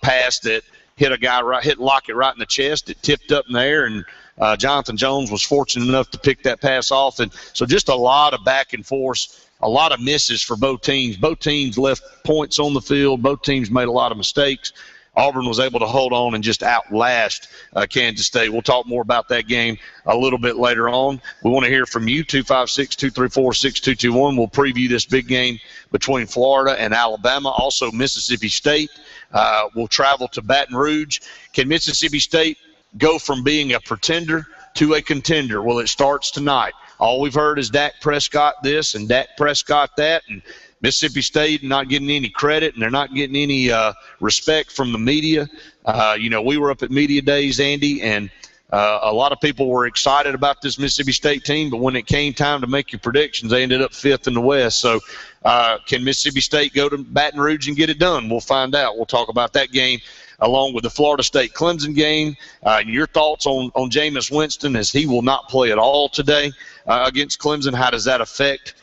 pass that hit a guy hit Lockett right in the chest. It tipped up in the air, and Jonathan Jones was fortunate enough to pick that pass off. And so just a lot of back and forth, a lot of misses for both teams. Both teams left points on the field. Both teams made a lot of mistakes. Auburn was able to hold on and just outlast Kansas State. We'll talk more about that game a little bit later on. We want to hear from you, 256-234-6221. We'll preview this big game between Florida and Alabama. Also, Mississippi State will travel to Baton Rouge. Can Mississippi State go from being a pretender to a contender? Well, it starts tonight. All we've heard is Dak Prescott this and Dak Prescott that, and Mississippi State not getting any credit, and they're not getting any respect from the media. We were up at Media Days, Andy, and a lot of people were excited about this Mississippi State team, but when it came time to make your predictions, they ended up fifth in the West. So can Mississippi State go to Baton Rouge and get it done? We'll find out. We'll talk about that game along with the Florida State-Clemson game. Your thoughts on Jameis Winston, as he will not play at all today against Clemson. How does that affect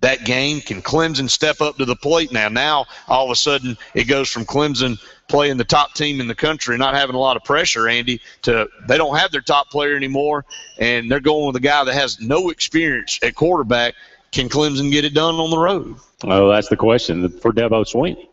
that game? Can Clemson step up to the plate now? Now, all of a sudden, it goes from Clemson playing the top team in the country, not having a lot of pressure, Andy, to they don't have their top player anymore, and they're going with a guy that has no experience at quarterback. Can Clemson get it done on the road? Well, that's the question for Dabo Swinney.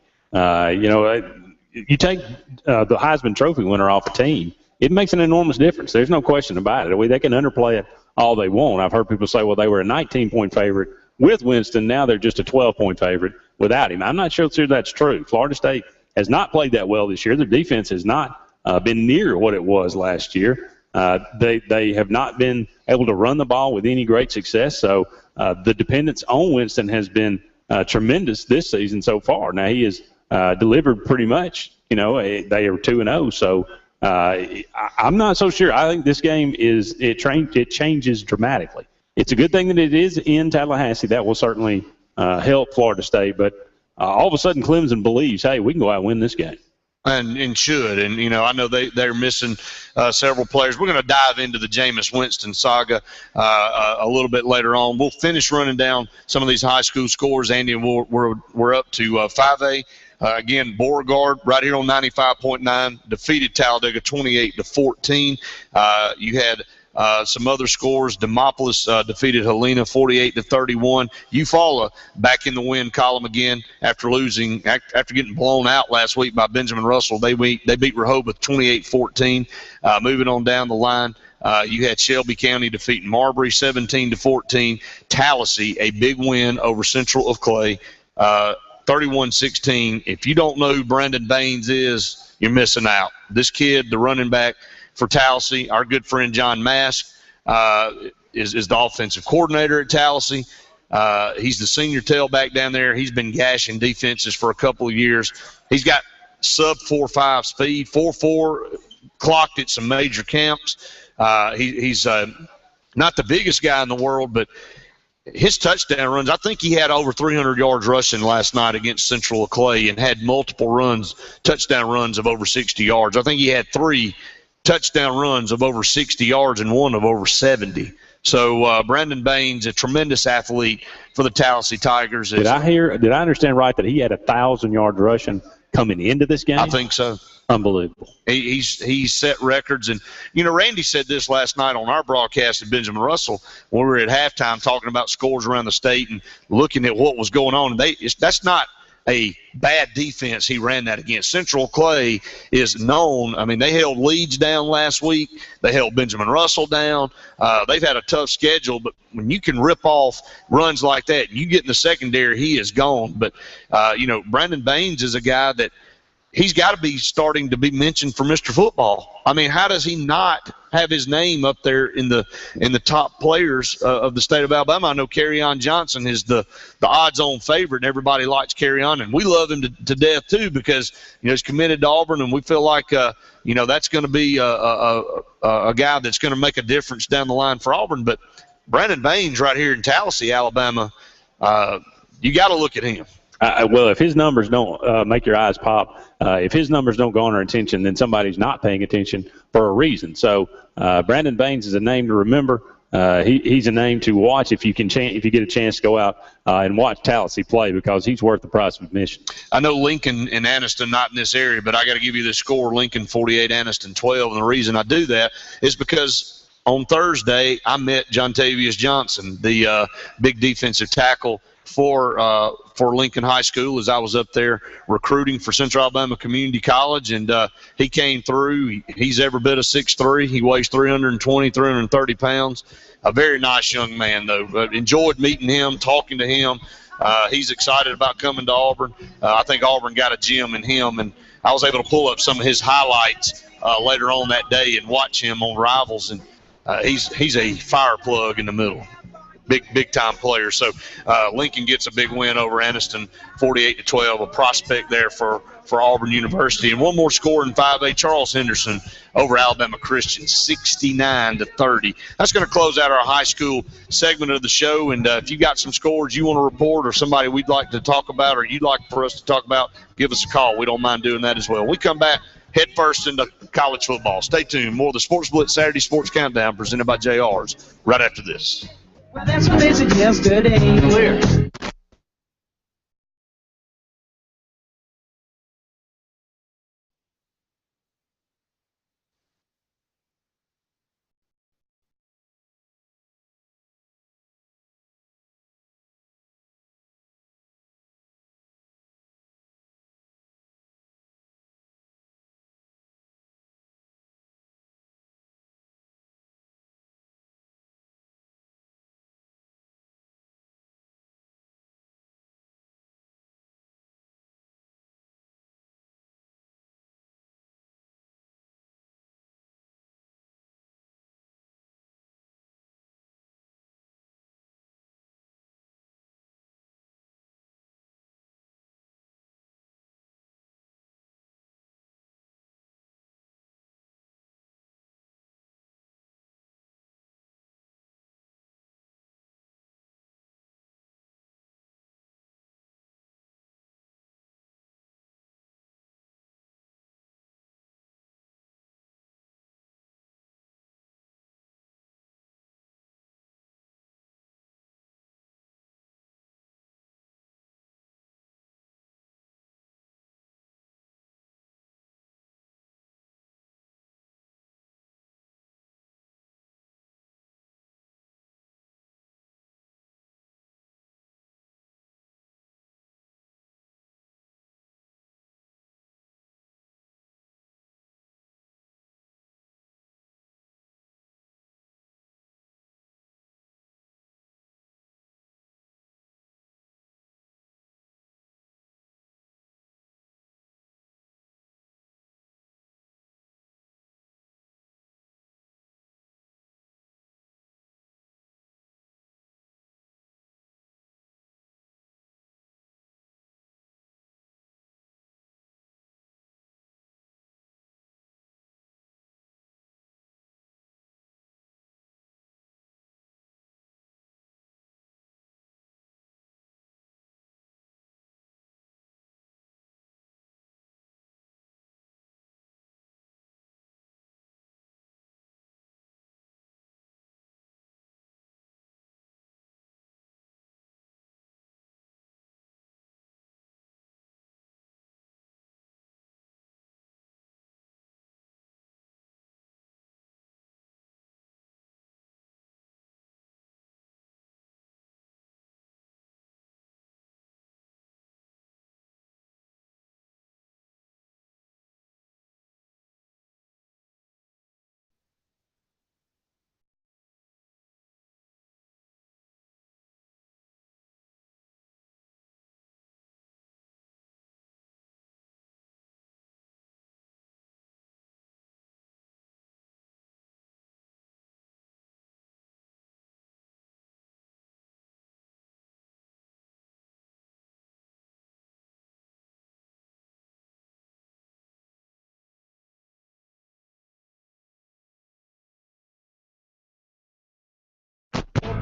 You take the Heisman Trophy winner off a team, it makes an enormous difference. There's no question about it. They can underplay it all they want. I've heard people say, well, they were a 19-point favorite with Winston. Now they're just a 12-point favorite without him. I'm not sure that's true. Florida State has not played that well this year. Their defense has not been near what it was last year. They have not been able to run the ball with any great success. So the dependence on Winston has been tremendous this season so far. Now he has delivered pretty much. They are 2-0. So I'm not so sure. I think this game it changes dramatically. It's a good thing that it is in Tallahassee. That will certainly help Florida State. But all of a sudden, Clemson believes, hey, we can go out and win this game. And should. And, I know they're missing several players. We're going to dive into the Jameis Winston saga a little bit later on. We'll finish running down some of these high school scores, Andy, and we're up to 5A. Again, Beauregard right here on 95.9 defeated Talladega 28-14. You had some other scores. Demopolis defeated Helena 48-31. Eufaula back in the win column again after getting blown out last week by Benjamin Russell. They beat Rehoboth 28-14. Moving on down the line, you had Shelby County defeating Marbury 17-14. Tallahassee, a big win over Central of Clay, 31-16. If you don't know who Brandon Baines is, you're missing out. This kid, the running back for Tallahassee, our good friend John Mask is the offensive coordinator at Tallahassee. He's the senior tailback down there. He's been gashing defenses for a couple of years. He's got sub 4.5 speed, 4.4 clocked at some major camps. He's not the biggest guy in the world, but his touchdown runs, I think he had over 300 yards rushing last night against Central Clay and had multiple runs, touchdown runs of over 60 yards. I think he had 3 touchdown runs of over 60 yards and 1 of over 70. So Brandon Baines, a tremendous athlete for the Tallahassee Tigers. Did I understand right that he had 1,000 yards rushing coming into this game? I think so. Unbelievable. He's set records. And, Randy said this last night on our broadcast at Benjamin Russell when we were at halftime talking about scores around the state and looking at what was going on. That's not a bad defense he ran that against. Central Clay is known. I mean, they held Leeds down last week. They held Benjamin Russell down. They've had a tough schedule, but when you can rip off runs like that, you get in the secondary, he is gone. But, Brandon Baines is a guy that he's got to be starting to be mentioned for Mr. Football. I mean, how does he not have his name up there in the top players of the state of Alabama? I know Kerryon Johnson is the odds-on favorite, and everybody likes Kerryon, and we love him to death too because he's committed to Auburn, and we feel like that's going to be a guy that's going to make a difference down the line for Auburn. But Brandon Baines right here in Tallahassee, Alabama, you got to look at him. Well, if his numbers don't make your eyes pop, if his numbers don't garner attention, then somebody's not paying attention for a reason. So Brandon Baines is a name to remember. He's a name to watch if you get a chance to go out and watch Tallahassee play because he's worth the price of admission. I know Lincoln and Anniston not in this area, but I got to give you the score: Lincoln 48, Anniston 12. And the reason I do that is because on Thursday I met Jontavius Johnson, the big defensive tackle for Lincoln High School as I was up there recruiting for Central Alabama Community College, and he came through. He's every bit of 6'3". He weighs 330 pounds. A very nice young man, though. Enjoyed meeting him, talking to him. He's excited about coming to Auburn. I think Auburn got a gem in him, and I was able to pull up some of his highlights later on that day and watch him on Rivals, and he's a fire plug in the middle. Big time player. So Lincoln gets a big win over Anniston, 48-12, a prospect there for Auburn University. And one more score in 5A, Charles Henderson over Alabama Christian, 69-30. That's going to close out our high school segment of the show. And if you got some scores you want to report or somebody we'd like to talk about or you'd like for us to talk about, give us a call. We don't mind doing that as well. When we come back, head first into college football. Stay tuned. More of the Sports Blitz Saturday Sports Countdown presented by JR's right after this. Well, that's what they said yesterday. Clear.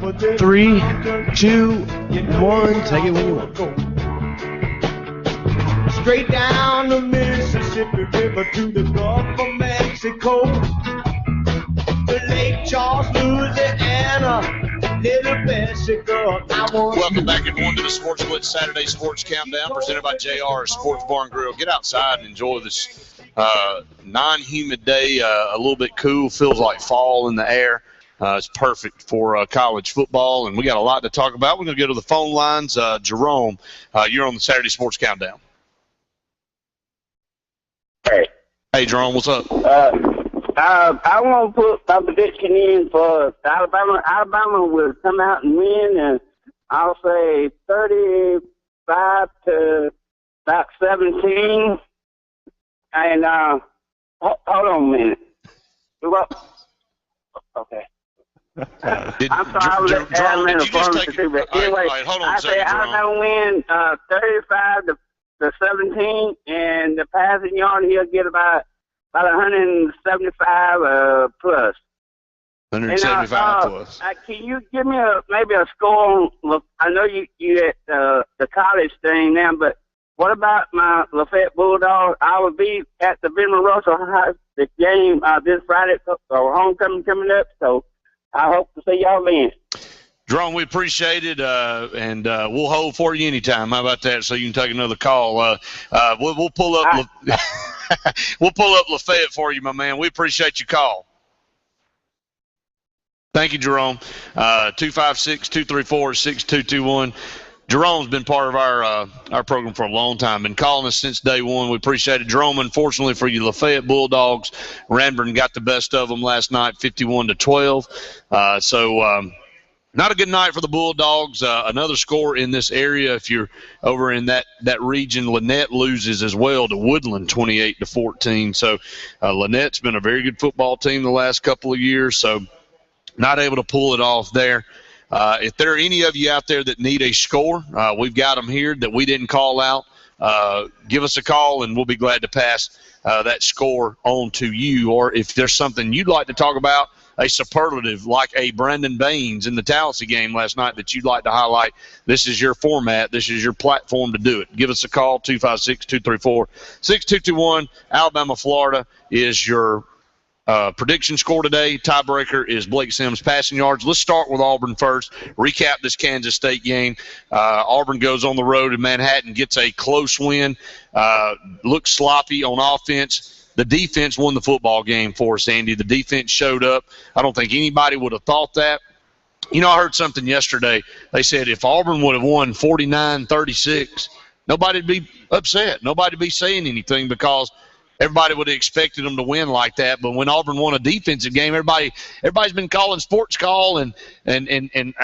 3, 2, 1. Take it when you want. Straight down the Mississippi River to the Gulf of Mexico, to Lake Charles, Louisiana, little Bessie girl. Welcome back, everyone, to the Sports Blitz Saturday Sports Countdown presented by JR Sports Bar and Grill. Get outside and enjoy this non-humid day, a little bit cool, feels like fall in the air. It's perfect for college football, and we got a lot to talk about. We're going to go to the phone lines. Jerome, you're on the Saturday Sports Countdown. Hey, Jerome, what's up? I want to put my prediction in for Alabama. Alabama will come out and win, and I'll say 35 to about 17. And hold on a minute. Okay. I'm sorry, I was Jerome, in did the you just phone take to it? anyway, All right, hold on I a second, say Alabama win 35 to 17, and the passing yard he'll get about 175 plus. 175 plus. Can you give me maybe a score on? I know you at the college thing now, but what about my Lafayette Bulldogs? I will be at the Benjamin Russell High the game this Friday, or homecoming coming up. So I hope to see y'all then. Jerome, we appreciate it, and we'll hold for you anytime. How about that? So you can take another call. We'll pull up. We'll pull up Lafayette for you, my man. We appreciate your call. Thank you, Jerome. 256-234-6221. Jerome's been part of our program for a long time, been calling us since day one. We appreciate it. Jerome, unfortunately for you Lafayette Bulldogs, Ranburne got the best of them last night, 51-12. Not a good night for the Bulldogs. Another score in this area, if you're over in that region, Lynette loses as well to Woodland, 28-14. So Lynette's been a very good football team the last couple of years, so not able to pull it off there. If there are any of you out there that need a score, we've got them here that we didn't call out. Give us a call, and we'll be glad to pass that score on to you. Or if there's something you'd like to talk about, a superlative like a Brandon Baines in the Tallahassee game last night that you'd like to highlight, this is your format. This is your platform to do it. Give us a call, 256-234-6221. Alabama, Florida is your prediction score today. Tiebreaker is Blake Sims passing yards. Let's start with Auburn first. Recap this Kansas State game. Auburn goes on the road in Manhattan, gets a close win. Looks sloppy on offense. The defense won the football game for us, Andy. The defense showed up. I don't think anybody would have thought that. You know, I heard something yesterday. They said if Auburn would have won 49-36, nobody'd be upset. Nobody'd be saying anything because everybody would have expected them to win like that. But when Auburn won a defensive game, everybody's been calling Sports Call and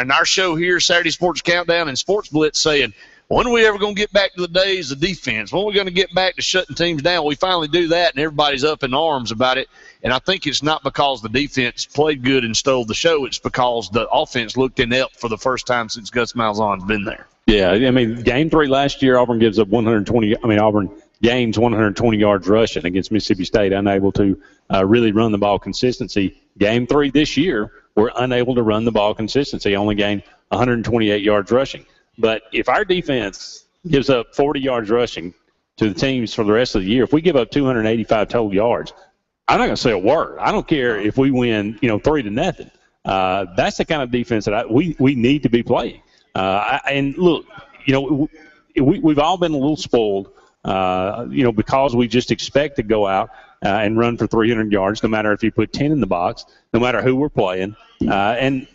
our show here, Saturday Sports Countdown and Sports Blitz, saying, when are we ever going to get back to the days of defense? When are we going to get back to shutting teams down? We finally do that, and everybody's up in arms about it. And I think it's not because the defense played good and stole the show. It's because the offense looked inept for the first time since Gus Malzahn's been there. Yeah, I mean, game 3 last year, Auburn gains 120 yards rushing against Mississippi State, unable to really run the ball consistency. Game 3 this year, we're unable to run the ball consistency, only gained 128 yards rushing. But if our defense gives up 40 yards rushing to the teams for the rest of the year, if we give up 285 total yards, I'm not going to say a word. I don't care if we win, 3-0. That's the kind of defense that we need to be playing. And look, we've all been a little spoiled, because we just expect to go out and run for 300 yards, no matter if you put 10 in the box, no matter who we're playing. And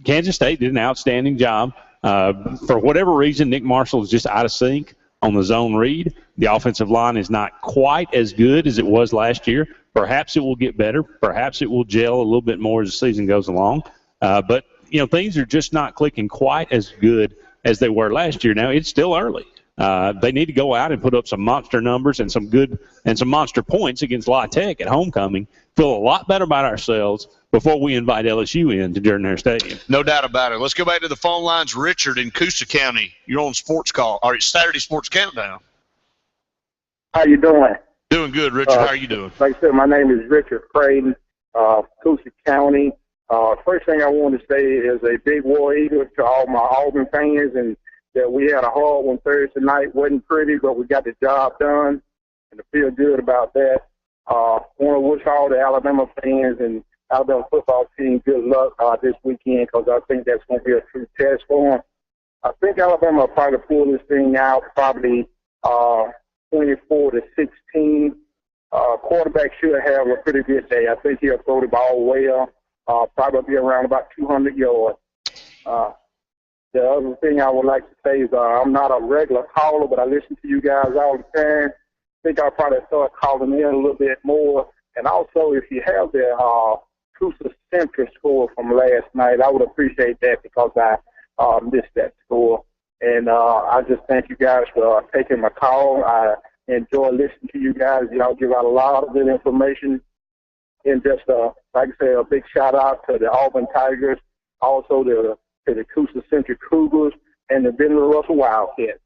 Kansas State did an outstanding job. For whatever reason, Nick Marshall is just out of sync on the zone read. The offensive line is not quite as good as it was last year. Perhaps it will get better. Perhaps it will gel a little bit more as the season goes along. But things are just not clicking quite as good as they were last year. Now, it's still early. They need to go out and put up some monster numbers and some monster points against La Tech at homecoming. Feel a lot better about ourselves before we invite LSU in to Jordan-Hare Stadium. No doubt about it. Let's go back to the phone lines. Richard in Coosa County. You're on Sports Call. Or it's Saturday Sports Countdown. How you doing? Doing good, Richard. How are you doing? Like I said, my name is Richard Creighton, Coosa County. First thing I want to say is a big war eagle to all my Auburn fans, and that we had a hard one Thursday night. Wasn't pretty, but we got the job done, and I feel good about that. Want to wish all the Alabama fans and Alabama football team good luck this weekend, because I think that's going to be a true test for them. I think Alabama will probably pull this thing out probably 24-16. Quarterback should have a pretty good day. I think he'll throw the ball well, probably around about 200 yards. The other thing I would like to say is I'm not a regular caller, but I listen to you guys all the time. I think I'll probably start calling in a little bit more. And also, if you have the Coosa Central score from last night, I would appreciate that, because I missed that score. And I just thank you guys for taking my call. I enjoy listening to you guys. Y'all give out a lot of good information. And just, like I say, a big shout-out to the Auburn Tigers, also to the Coosa Central Cougars, and the Bentley Russell Wildcats.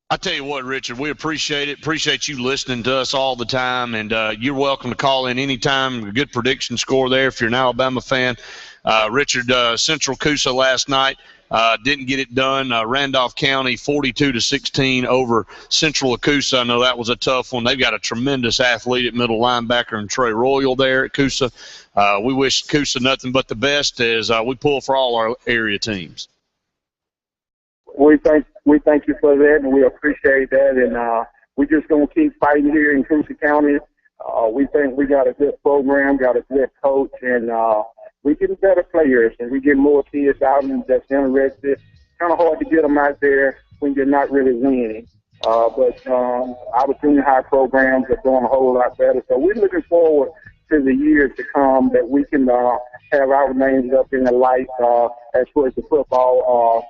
I tell you what, Richard, we appreciate it. Appreciate you listening to us all the time, and you're welcome to call in anytime. A good prediction score there if you're an Alabama fan. Richard, Central Coosa last night didn't get it done. Randolph County 42-16 over Central Coosa. I know that was a tough one. They've got a tremendous athlete at middle linebacker and Trey Royal there at Coosa. We wish Coosa nothing but the best as we pull for all our area teams. We thank you for that, and we appreciate that, and we're just going to keep fighting here in Coosa County. We think we got a good program, got a good coach, and we getting better players, and we get more kids out and that's interested. Kind of hard to get them out there when you're not really winning. But our junior high programs are doing a whole lot better. So we're looking forward to the years to come that we can have our names up in the light as far as the football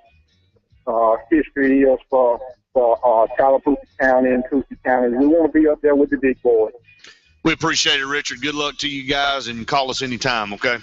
history is for Tallapoosa County and Coosa County. We want to be up there with the big boys. We appreciate it, Richard. Good luck to you guys, and call us anytime, okay?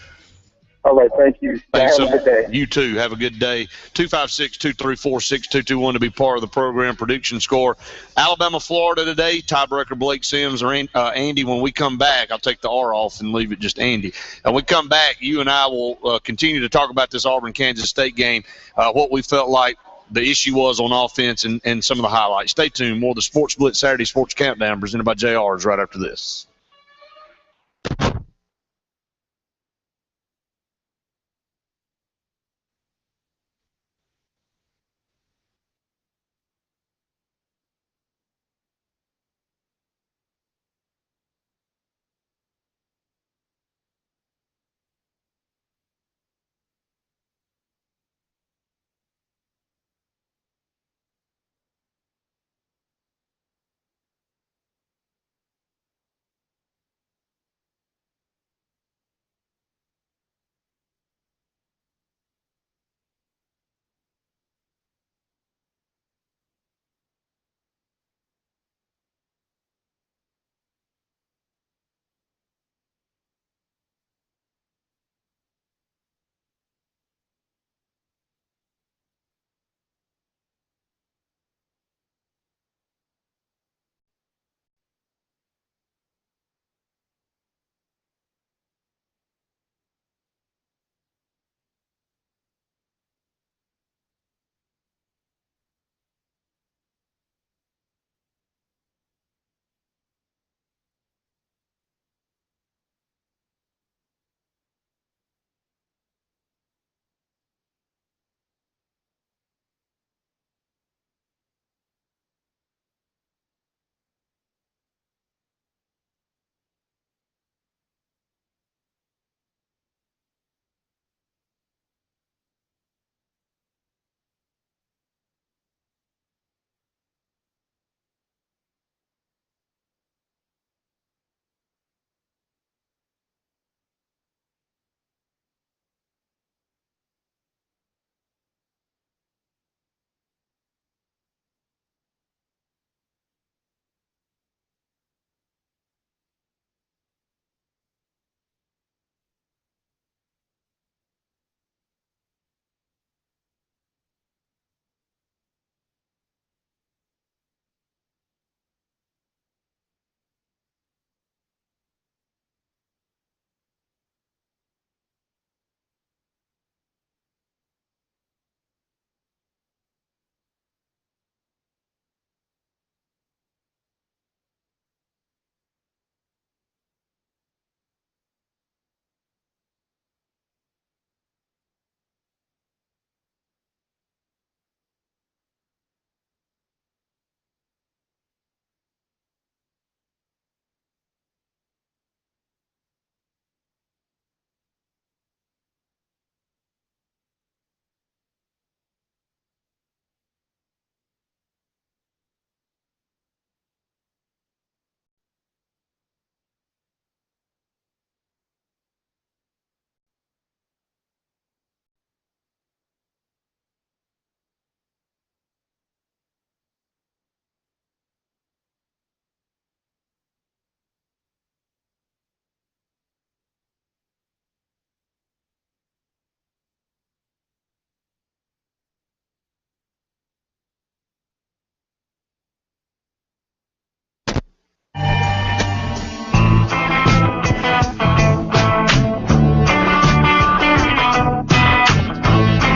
All right, thank you. Thanks. Have a good day. You too. Have a good day. 256-234-6221 to be part of the program. Prediction score: Alabama, Florida today. Tiebreaker: Blake Sims or Andy. When we come back, I'll take the R off and leave it just Andy. When we come back, you and I will continue to talk about this Auburn-Kansas State game, what we felt like the issue was on offense, and some of the highlights. Stay tuned. More of the Sports Blitz Saturday Sports Countdown presented by JR's right after this.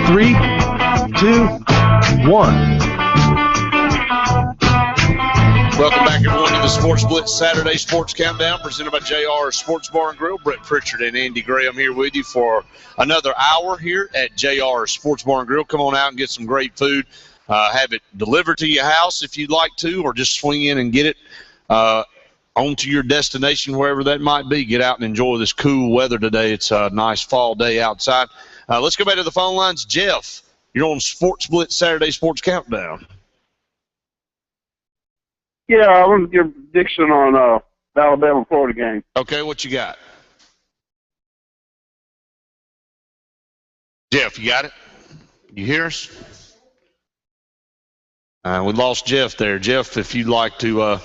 3, 2, 1. Welcome back, everyone, to the Sports Blitz Saturday Sports Countdown presented by JR Sports Bar and Grill. Brett Pritchard and Andy Graham here with you for another hour here at JR Sports Bar and Grill. Come on out and get some great food. Have it delivered to your house if you'd like to, or just swing in and get it onto your destination, wherever that might be. Get out and enjoy this cool weather today. It's a nice fall day outside. Let's go back to the phone lines. Jeff, you're on Sports Blitz Saturday Sports Countdown. Yeah, I want to give a prediction on the Alabama-Florida game. Okay, what you got? Jeff, you got it? You hear us? We lost Jeff there. Jeff, if you'd like to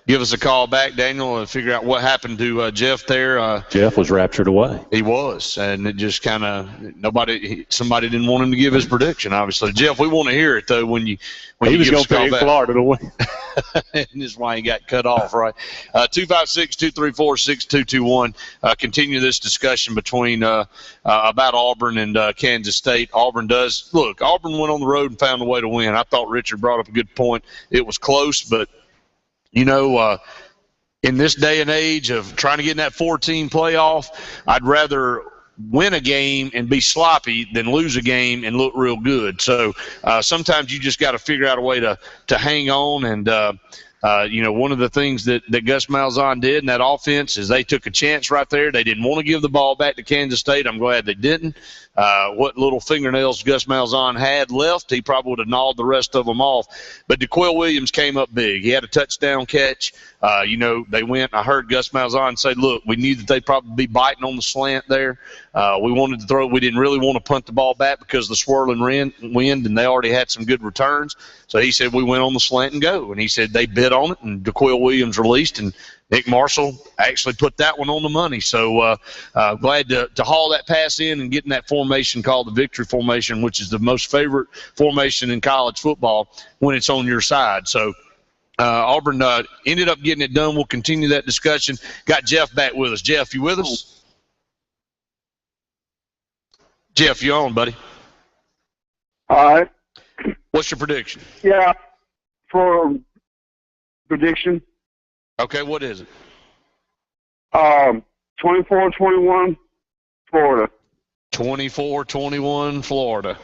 give us a call back, Daniel, and figure out what happened to Jeff there. Jeff was raptured away. He was, and it just kind of somebody didn't want him to give his prediction. Obviously, Jeff, we want to hear it though when he was going to pick Florida to win. And this is why he got cut off, right? 256-234-6221. Continue this discussion between about Auburn and Kansas State. Auburn went on the road and found a way to win. I thought Richard brought up a good point. It was close, but in this day and age of trying to get in that 14 playoff, I'd rather win a game and be sloppy than lose a game and look real good. So sometimes you just got to figure out a way to hang on. And, one of the things that Gus Malzahn did in that offense is they took a chance right there. They didn't want to give the ball back to Kansas State. I'm glad they didn't. What little fingernails Gus Malzahn had left, he probably would have gnawed the rest of them off. But DeQuil Williams came up big. He had a touchdown catch. They went. I heard Gus Malzahn say, look, we knew that they'd probably be biting on the slant there. We wanted to throw. We didn't really want to punt the ball back because of the swirling wind, and they already had some good returns. So he said we went on the slant and go. And he said they bid on it, and DeQuil Williams released, and Nick Marshall actually put that one on the money. So glad to haul that pass in and get in that formation called the victory formation, which is the most favorite formation in college football when it's on your side. So Auburn ended up getting it done. We'll continue that discussion. Got Jeff back with us. Jeff, you with us? Jeff, you on, buddy? All right. What's your prediction? Yeah, for prediction. Okay, what is it? 24-21, Florida. 24-21, Florida.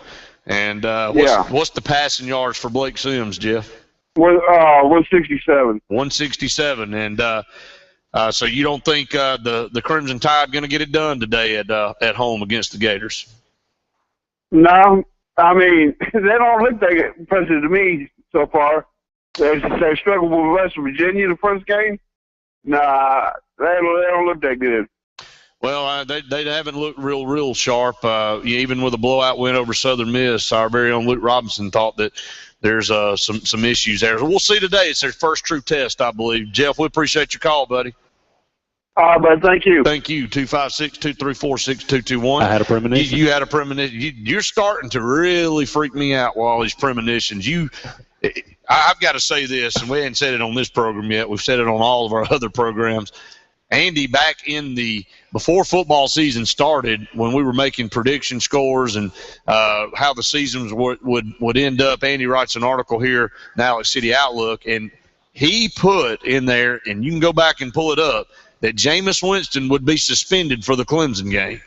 And Yeah. what's the passing yards for Blake Sims, Jeff? 167. 167. And so you don't think the Crimson Tide going to get it done today at home against the Gators? No, I mean, they don't look that impressive to me so far. They struggled with West Virginia the first game. Nah, they don't look that good. Well, they haven't looked real sharp. Even with a blowout win over Southern Miss, our very own Luke Robinson thought that there's some issues there. We'll see today. It's their first true test, I believe. Jeff, we appreciate your call, buddy. All right, bud. Thank you. Thank you. 256-234-6221. I had a premonition. You had a premonition. You're starting to really freak me out with all these premonitions. I've got to say this, and we haven't said it on this program yet. We've said it on all of our other programs. Andy, back before football season started, when we were making prediction scores and how the seasons would end up, Andy writes an article here now at City Outlook, and he put in there, and you can go back and pull it up, that Jameis Winston would be suspended for the Clemson game.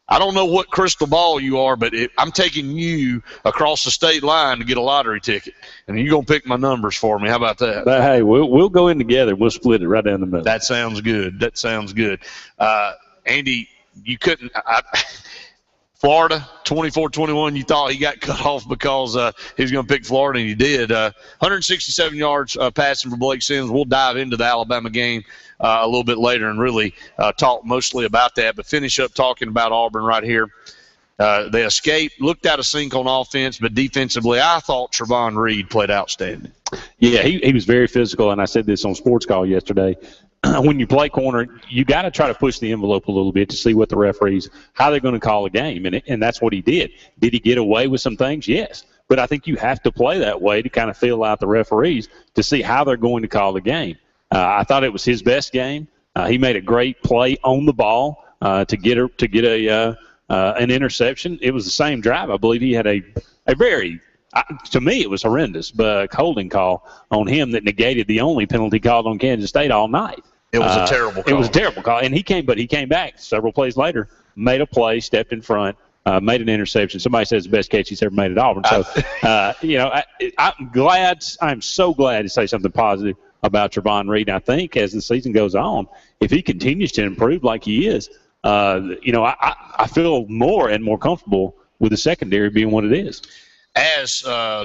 I don't know what crystal ball you are, but I'm taking you across the state line to get a lottery ticket, and you're going to pick my numbers for me. How about that? But, hey, we'll go in together. We'll split it right down the middle. That sounds good. Andy, you couldn't Florida, 24-21, you thought he got cut off because he was going to pick Florida, and he did. 167 yards passing for Blake Sims. We'll dive into the Alabama game a little bit later and really talk mostly about that, but finish up talking about Auburn right here. They escaped, looked out of sync on offense, but defensively, I thought Trevon Reed played outstanding. Yeah, he was very physical, and I said this on Sports Call yesterday. When you play corner, you got to try to push the envelope a little bit to see what the referees, how they're going to call a game, and that's what he did. Did he get away with some things? Yes. But I think you have to play that way to kind of feel out the referees to see how they're going to call the game. I thought it was his best game. He made a great play on the ball to get a an interception. It was the same drive. I believe he had a very to me, it was horrendous, but holding call on him that negated the only penalty called on Kansas State all night. It was a terrible call. It was a terrible call, and he came back several plays later, made a play, stepped in front, made an interception. Somebody says the best catch he's ever made at Auburn. So, I'm so glad to say something positive about Trevon Reed. And I think as the season goes on, if he continues to improve like he is, I feel more and more comfortable with the secondary being what it is. As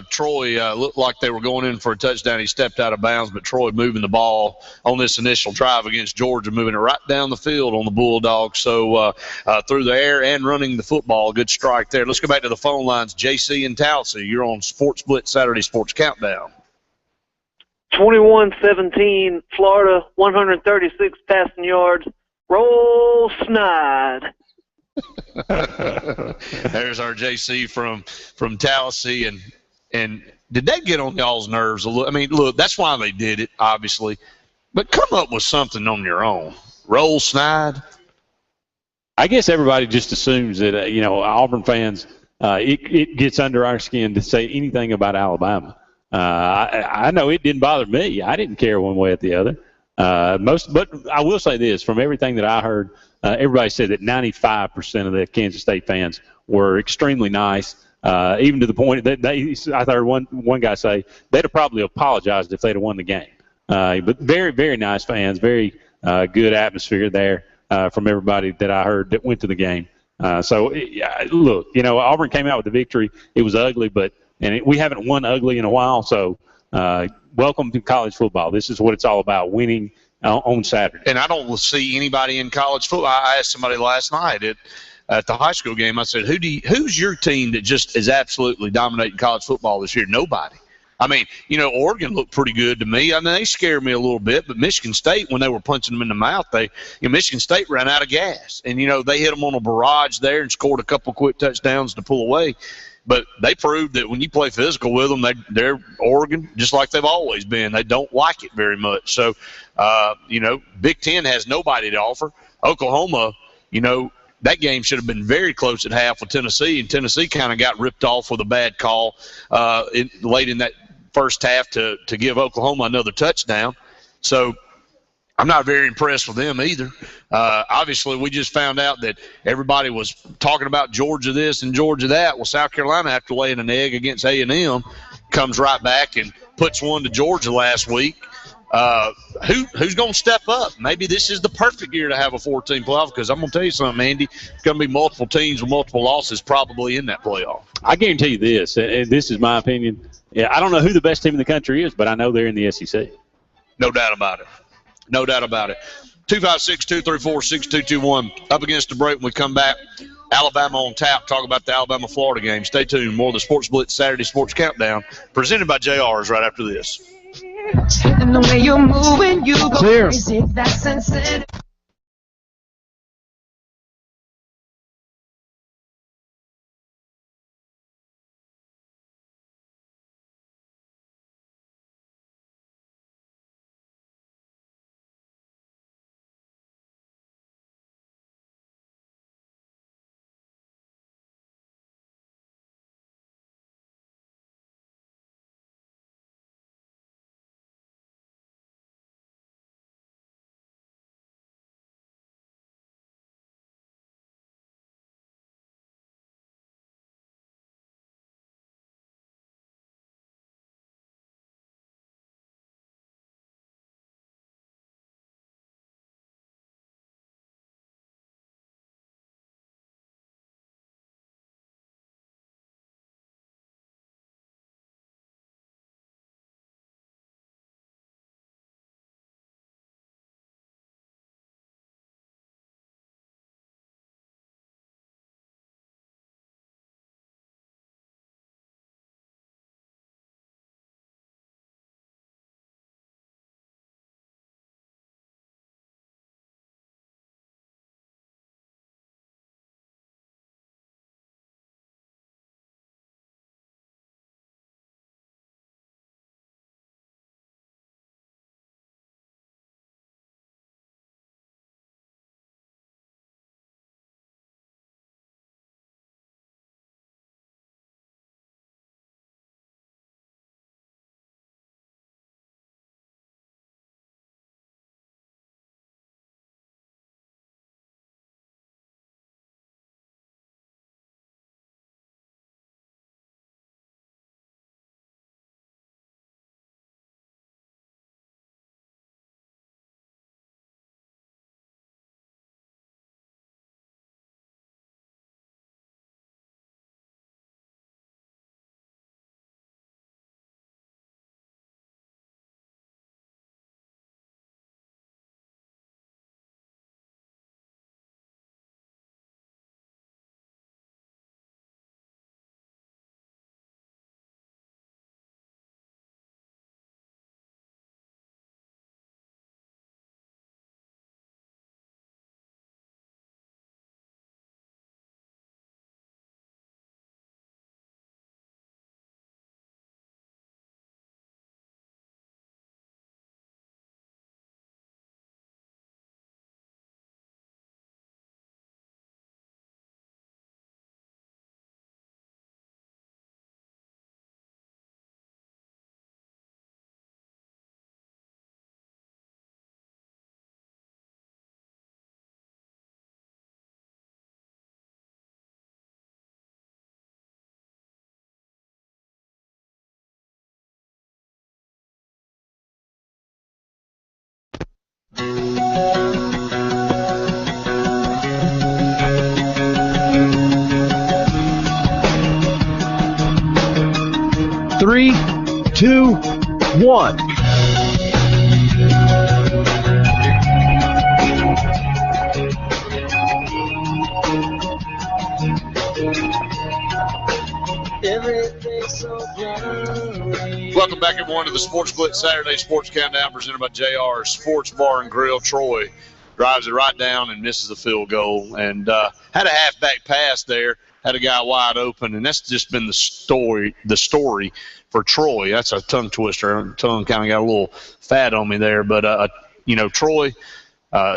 Troy looked like they were going in for a touchdown, he stepped out of bounds, but Troy moving the ball on this initial drive against Georgia, moving it right down the field on the Bulldogs. So through the air and running the football, good strike there. Let's go back to the phone lines. JC and Tallahassee, you're on Sports Blitz Saturday Sports Countdown. 21-17, Florida, 136 passing yards. Roll Snide. There's our JC from Tallahassee, and did that get on y'all's nerves a little? I mean, look, that's why they did it, obviously, but come up with something on your own. Roll Snide. I guess everybody just assumes that Auburn fans, it gets under our skin to say anything about Alabama. I know it didn't bother me. I didn't care one way or the other. But I will say this: from everything that I heard, everybody said that 95% of the Kansas State fans were extremely nice, even to the point that I heard one guy say they'd have probably apologized if they'd have won the game. But very, very nice fans, very good atmosphere there from everybody that I heard that went to the game. Look, Auburn came out with the victory. It was ugly, we haven't won ugly in a while, so welcome to college football. This is what it's all about, winning on Saturday. And I don't see anybody in college football. I asked somebody last night at the high school game, I said, who's your team that just is absolutely dominating college football this year? Nobody. I mean, Oregon looked pretty good to me. I mean, they scared me a little bit, but Michigan State, when they were punching them in the mouth, Michigan State ran out of gas. And, they hit them on a barrage there and scored a couple quick touchdowns to pull away. But they proved that when you play physical with them, they're Oregon, just like they've always been. They don't like it very much. So, Big Ten has nobody to offer. Oklahoma, that game should have been very close at half with Tennessee, and Tennessee kind of got ripped off with a bad call late in that first half to give Oklahoma another touchdown. So I'm not very impressed with them either. Obviously, we just found out that everybody was talking about Georgia this and Georgia that. Well, South Carolina, after laying an egg against A&M, comes right back and puts one to Georgia last week. Who's going to step up? Maybe this is the perfect year to have a 14 playoff, because I'm going to tell you something, Andy. It's going to be multiple teams with multiple losses probably in that playoff. I guarantee you this, and this is my opinion. Yeah, I don't know who the best team in the country is, but I know they're in the SEC. No doubt about it. No doubt about it. 256-234-6221. Up against the break when we come back. Alabama on tap. Talk about the Alabama-Florida game. Stay tuned. More of the Sports Blitz Saturday Sports Countdown presented by JR's right after this. And the way you're moving, you go Cheers. crazy. That's sensitive. 3, 2, 1. Welcome back, everyone, to the Sports Blitz Saturday Sports Countdown presented by JR Sports Bar and Grill. Troy drives it right down and misses the field goal, and had a halfback pass there, had a guy wide open, and that's just been the story for Troy. That's a tongue twister. Tongue kind of got a little fat on me there, but Troy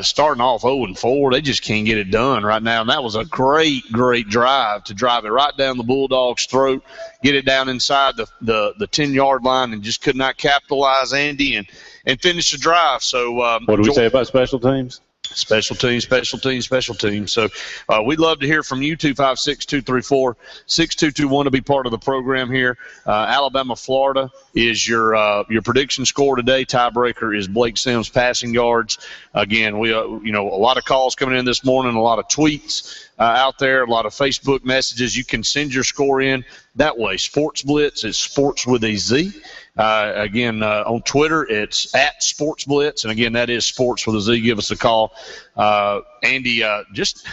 starting off 0-4, they just can't get it done right now. And that was a great drive to drive it right down the Bulldogs' throat, get it down inside the 10-yard line, and just could not capitalize, Andy, and finish the drive. So what do we say about special teams? Special teams. So we'd love to hear from you, 256-234-6221 to be part of the program here. Alabama, Florida is your prediction score today. Tiebreaker is Blake Sims passing yards. Again, we a lot of calls coming in this morning, a lot of tweets out there, a lot of Facebook messages. You can send your score in that way. Sports Blitz is sports with a Z. Again, on Twitter, it's @SportsBlitz, and again, that is sports with a Z. Give us a call. Andy, just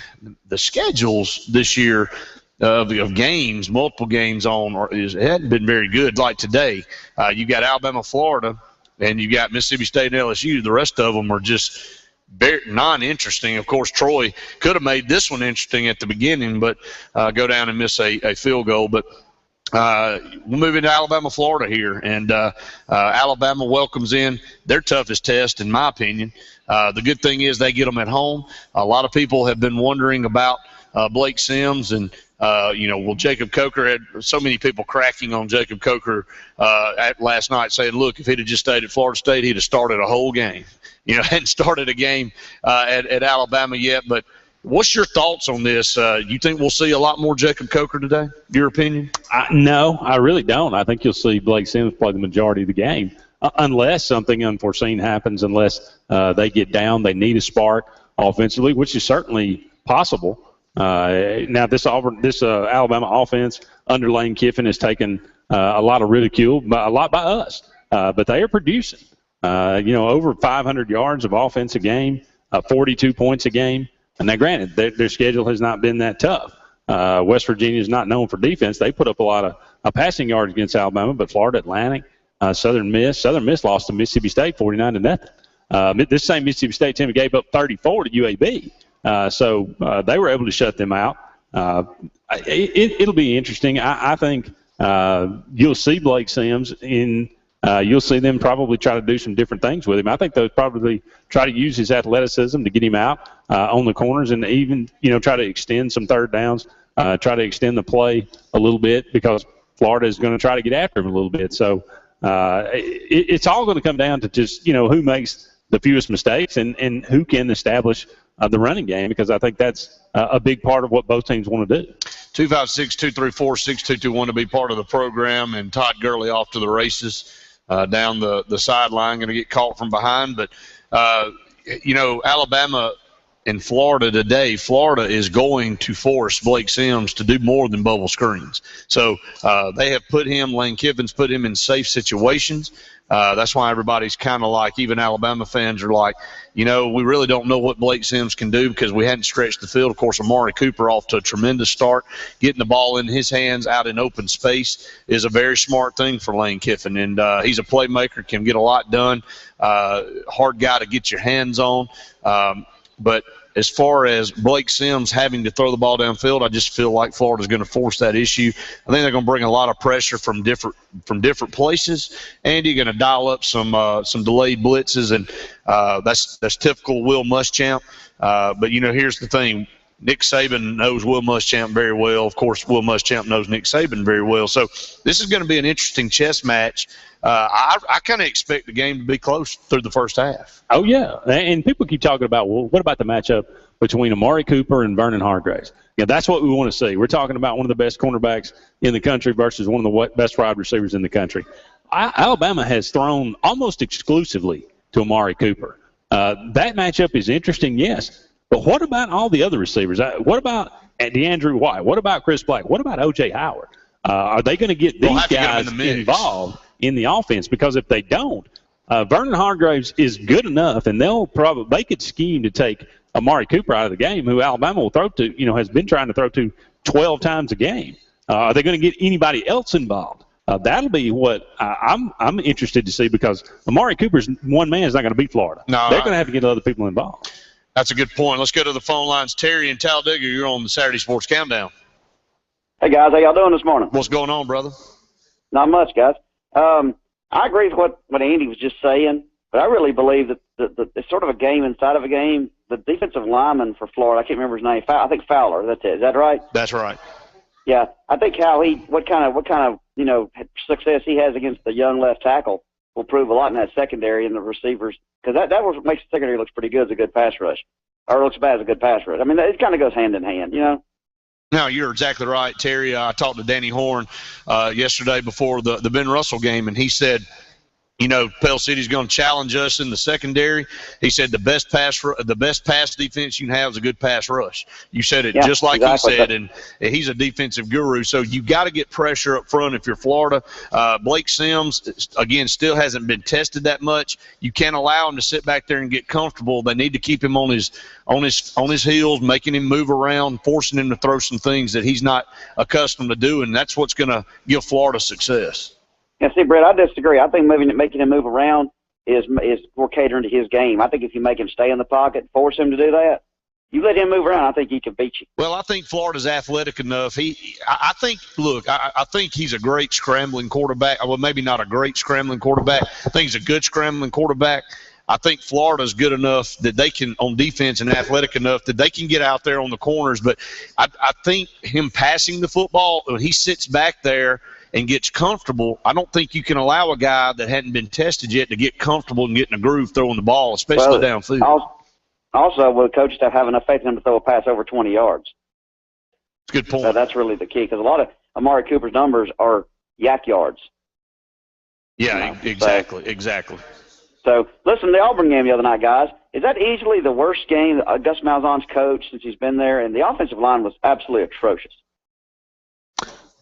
the schedules this year of games, multiple games on, it hadn't been very good. Like today, you got Alabama, Florida, and you got Mississippi State and LSU. The rest of them are just very non-interesting. Of course, Troy could have made this one interesting at the beginning, but go down and miss a field goal. But we'll move into Alabama, Florida here, and Alabama welcomes in their toughest test, in my opinion. The good thing is they get them at home. A lot of people have been wondering about Blake Sims, and Jacob Coker had so many people cracking on Jacob Coker last night, saying, look, if he'd have just stayed at Florida State, he'd have started a whole game. Hadn't started a game at Alabama yet, but what's your thoughts on this? You think we'll see a lot more Jacob Coker today? Your opinion? No, I really don't. I think you'll see Blake Sims play the majority of the game, unless something unforeseen happens, unless they get down, they need a spark offensively, which is certainly possible. Now, this Alabama offense under Lane Kiffin has taken a lot of ridicule, a lot by us, but they are producing. Over 500 yards of offense a game, 42 points a game. And now, granted, their schedule has not been that tough. West Virginia is not known for defense. They put up a lot of passing yards against Alabama, but Florida Atlantic, Southern Miss lost to Mississippi State 49-0. This same Mississippi State team gave up 34 to UAB, so they were able to shut them out. It'll be interesting. I think you'll see Blake Sims in. You'll see them probably try to do some different things with him. I think they'll probably try to use his athleticism to get him out on the corners, and even try to extend some third downs, try to extend the play a little bit, because Florida is going to try to get after him a little bit. So it's all going to come down to just who makes the fewest mistakes and who can establish the running game, because I think that's a big part of what both teams want to do. 256-234-6221 to be part of the program, and Todd Gurley off to the races. Down the sideline, going to get caught from behind. But, Alabama and Florida today, Florida is going to force Blake Sims to do more than bubble screens. So they have Lane Kiffin's put him in safe situations. That's why everybody's kind of like, even Alabama fans are like, we really don't know what Blake Sims can do, because we hadn't stretched the field. Of course, Amari Cooper off to a tremendous start. Getting the ball in his hands out in open space is a very smart thing for Lane Kiffin, and he's a playmaker, can get a lot done. Hard guy to get your hands on. But as far as Blake Sims having to throw the ball downfield, I just feel like Florida's going to force that issue. I think they're going to bring a lot of pressure from different places. Andy, going to dial up some delayed blitzes, and that's typical Will Muschamp. But here's the thing. Nick Saban knows Will Muschamp very well. Of course, Will Muschamp knows Nick Saban very well. So this is going to be an interesting chess match. I kind of expect the game to be close through the first half. Oh, yeah. And people keep talking about, well, what about the matchup between Amari Cooper and Vernon Hargreaves? That's what we want to see. We're talking about one of the best cornerbacks in the country versus one of the best wide receivers in the country. Alabama has thrown almost exclusively to Amari Cooper. That matchup is interesting, yes. But what about all the other receivers? What about DeAndre White? What about Chris Black? What about O.J. Howard? Are they going to get We'll these have to get 'em in guys the mix. involved in the offense? Because if they don't, Vernon Hargraves is good enough, and they could scheme to take Amari Cooper out of the game, who Alabama will throw to, has been trying to throw to 12 times a game. Are they going to get anybody else involved? That'll be what I'm interested to see, because Amari Cooper's one man is not going to beat Florida. No, they're going to have to get other people involved. That's a good point. Let's go to the phone lines. Terry in Talladega, you're on the Saturday Sports Countdown. Hey, guys. How y'all doing this morning? What's going on, brother? Not much, guys. I agree with what Andy was just saying, but I really believe that it's sort of a game inside of a game. The defensive lineman for Florida, I can't remember his name. I think Fowler. That's it. Is that right? That's right. Yeah, I think what kind of success he has against the young left tackle will prove a lot in that secondary and the receivers, because that was what makes the secondary looks pretty good as a good pass rush, or looks bad as a good pass rush. I mean, it kind of goes hand in hand, No, you're exactly right, Terry. I talked to Danny Horn yesterday before the Ben Russell game, and he said, Pell City's going to challenge us in the secondary. He said the best pass defense you can have is a good pass rush. You said it just like exactly. He said, and he's a defensive guru. So you got to get pressure up front if you're Florida. Blake Sims, again, still hasn't been tested that much. You can't allow him to sit back there and get comfortable. They need to keep him on his heels, making him move around, forcing him to throw some things that he's not accustomed to doing. That's what's going to give Florida success. Yeah, see, Brett, I disagree. I think making him move around is more catering to his game. I think if you make him stay in the pocket, force him to do that, you let him move around, I think he can beat you. Well, I think Florida's athletic enough. I think he's a great scrambling quarterback. Well, maybe not a great scrambling quarterback. I think he's a good scrambling quarterback. I think Florida's good enough that they can, on defense, and athletic enough that they can get out there on the corners. But I think him passing the football, when he sits back there and gets comfortable, I don't think you can allow a guy that hadn't been tested yet to get comfortable and get in a groove throwing the ball, especially downfield. Also, will coaches have enough faith in him to throw a pass over 20 yards? Good point. So that's really the key, because a lot of Amari Cooper's numbers are yak yards. Yeah, exactly. So, listen, the Auburn game the other night, guys, is that easily the worst game Gus Malzahn's coached since he's been there? And the offensive line was absolutely atrocious.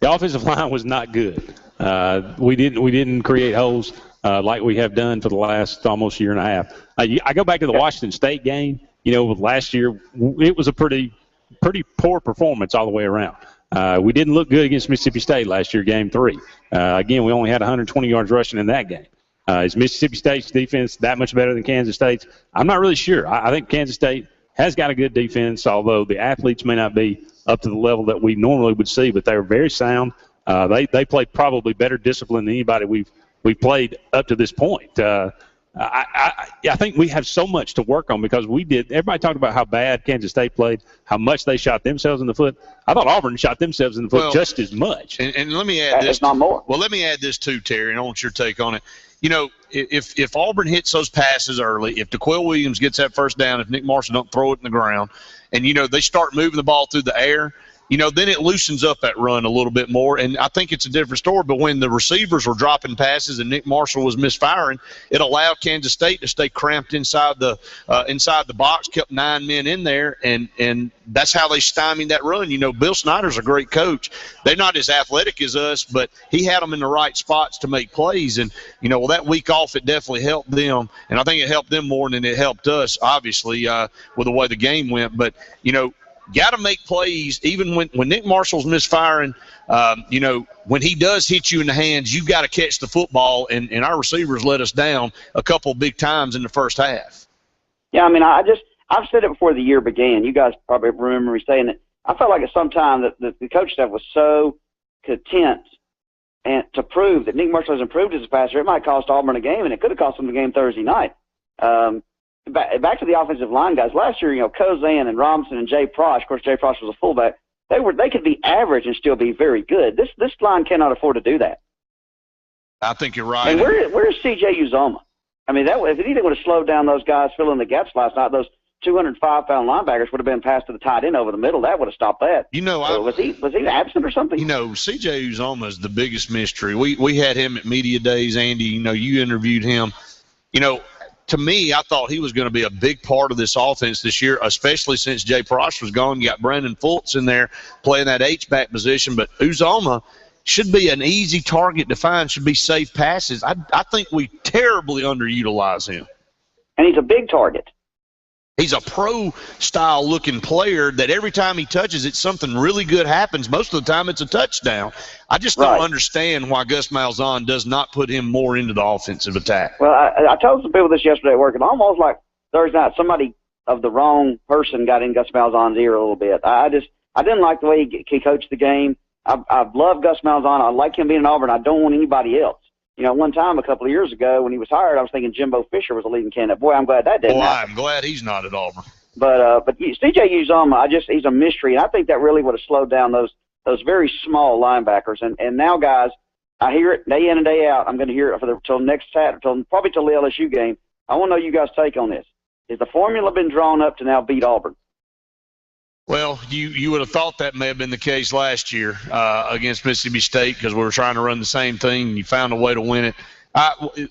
The offensive line was not good. We didn't create holes like we have done for the last almost year and a half. I go back to the Washington State game. Last year it was a pretty poor performance all the way around. We didn't look good against Mississippi State last year, Game 3. Again, we only had 120 yards rushing in that game. Is Mississippi State's defense that much better than Kansas State's? I'm not really sure. I think Kansas State has got a good defense, although the athletes may not be up to the level that we normally would see, but they're very sound. They play probably better discipline than anybody we've played up to this point. I think we have so much to work on, because everybody talked about how bad Kansas State played, how much they shot themselves in the foot. I thought Auburn shot themselves in the foot just as much. And let me add this. Not more. Well, let me add this too, Terry, and I want your take on it. If Auburn hits those passes early, if DeQuil Williams gets that first down, if Nick Marshall don't throw it in the ground, and, they start moving the ball through the air, then it loosens up that run a little bit more, and I think it's a different story. But when the receivers were dropping passes and Nick Marshall was misfiring, it allowed Kansas State to stay cramped inside the box, kept 9 men in there, and that's how they stymied that run. Bill Snyder's a great coach. They're not as athletic as us, but he had them in the right spots to make plays. And, that week off, it definitely helped them, and I think it helped them more than it helped us, obviously, with the way the game went. But, got to make plays even when Nick Marshall's misfiring. When he does hit you in the hands, you got to catch the football, and our receivers let us down a couple big times in the first half. Yeah, I mean, I've said it before the year began. You guys probably remember me saying it. I felt like at some time that the coach staff was so content and to prove that Nick Marshall has improved as a passer, it might cost Auburn a game, and it could have cost them the game Thursday night. Back to the offensive line, guys. Last year, Kozan and Robinson and Jay Prosh. Of course, Jay Prosh was a fullback. They could be average and still be very good. This line cannot afford to do that. I think you're right. And where is C.J. Uzomah? I mean, if anything would have slowed down those guys filling the gaps last night, those 205-pound linebackers would have been passed to the tight end over the middle. That would have stopped that. Was he absent or something? C.J. Uzomah is the biggest mystery. We had him at media days, Andy. You interviewed him. To me, I thought he was going to be a big part of this offense this year, especially since Jay Prosh was gone. You got Brandon Fultz in there playing that H-back position. But Uzomah, should be an easy target to find, should be safe passes. I think we terribly underutilize him. And he's a big target. He's a pro-style looking player that every time he touches it, something really good happens. Most of the time, it's a touchdown. I just don't understand why Gus Malzahn does not put him more into the offensive attack. Well, I told some people this yesterday at work, and almost like Thursday night, somebody of the wrong person got in Gus Malzahn's ear a little bit. I didn't like the way he coached the game. I've loved Gus Malzahn. I like him being in Auburn. I don't want anybody else. You know, one time a couple of years ago when he was hired, I was thinking Jimbo Fisher was a leading candidate. Boy, I'm glad that didn't happen. I'm glad he's not at Auburn. But C.J. Uzomah, he's a mystery, and I think that really would have slowed down those very small linebackers. And now, guys, I hear it day in and day out. I'm going to hear it till next Saturday, probably till the LSU game. I want to know you guys' take on this. Is the formula been drawn up to now beat Auburn? Well, you would have thought that may have been the case last year against Mississippi State because we were trying to run the same thing, and you found a way to win it.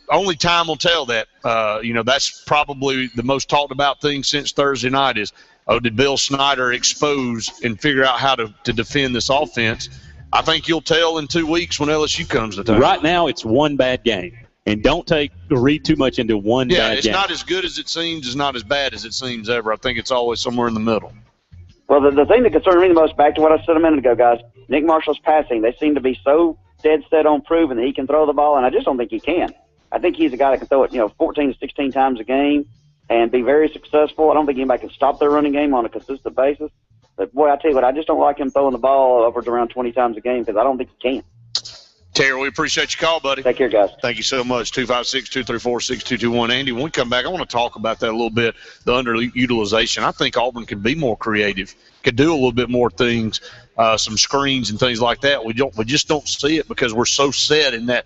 Only time will tell that. That's probably the most talked about thing since Thursday night is, did Bill Snyder expose and figure out how to defend this offense? I think you'll tell in 2 weeks when LSU comes to town. Right now, it's one bad game. And don't read too much into one bad game. Yeah, it's not as good as it seems. It's not as bad as it seems ever. I think it's always somewhere in the middle. Well, the thing that concerned me the most, back to what I said a minute ago, guys, Nick Marshall's passing. They seem to be so dead set on proving that he can throw the ball, and I just don't think he can. I think he's a guy that can throw it, 14 to 16 times a game and be very successful. I don't think anybody can stop their running game on a consistent basis. But, boy, I tell you what, I just don't like him throwing the ball upwards around 20 times a game because I don't think he can. Terry, we appreciate your call, buddy. Take care, guys. Thank you so much. 256-234-6221. Andy, when we come back, I want to talk about that a little bit, the underutilization. I think Auburn could be more creative, could do a little bit more things, some screens and things like that. We just don't see it because we're so set in that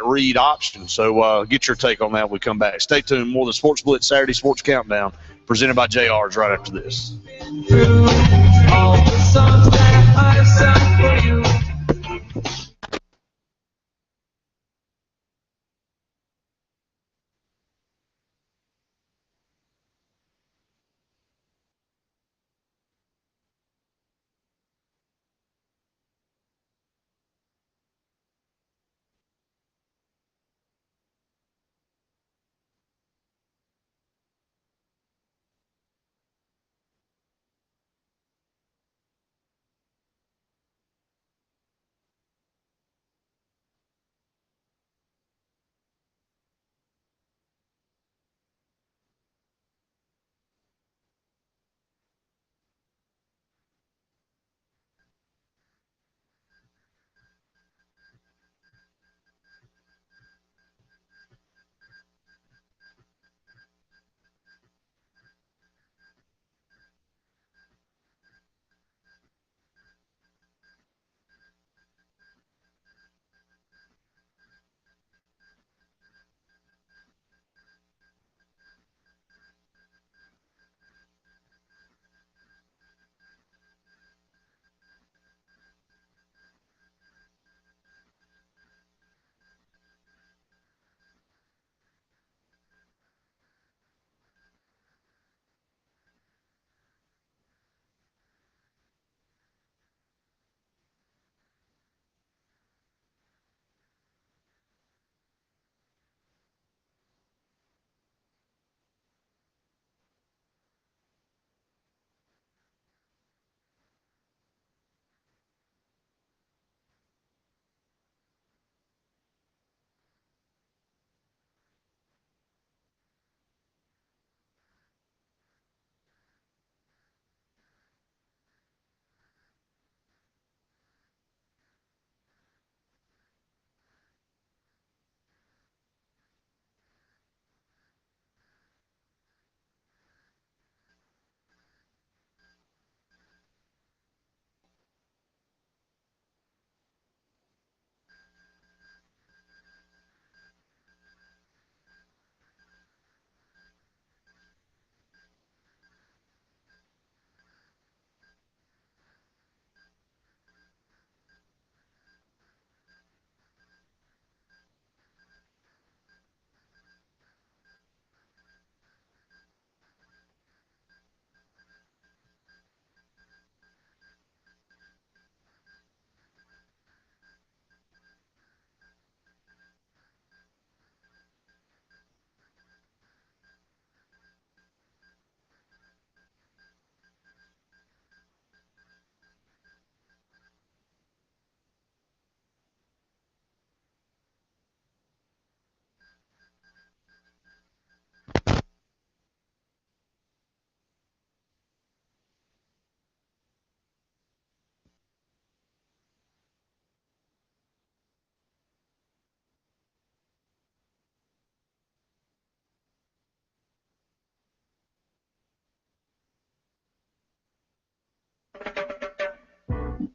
read option. So get your take on that when we come back. Stay tuned. More of the Sports Blitz Saturday Sports Countdown presented by JR's right after this. Through all the songs that I've sung for you.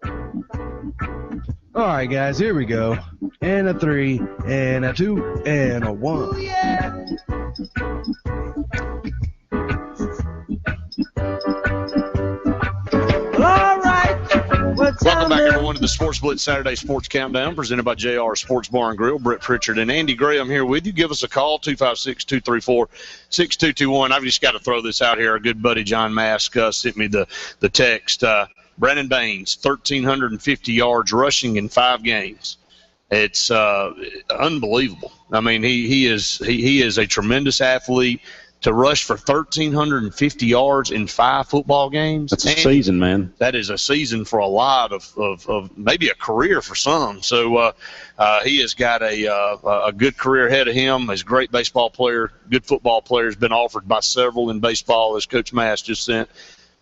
All right, guys, here we go. And a 3, and a 2, and a 1. All right. Welcome back, everyone, to the Sports Blitz Saturday Sports Countdown, presented by JR Sports Bar and Grill. Brett Pritchard and Andy Graham here with you. Give us a call, 256-234-6221. I've just got to throw this out here. Our good buddy John Mask sent me the text. Brandon Baines, 1,350 yards rushing in 5 games. It's unbelievable. I mean, he is a tremendous athlete. To rush for 1,350 yards in 5 football games. That's a season, man. That is a season for a lot of maybe a career for some. So he has got a good career ahead of him. He's a great baseball player, good football player. Has been offered by several in baseball, as Coach Mass just sent.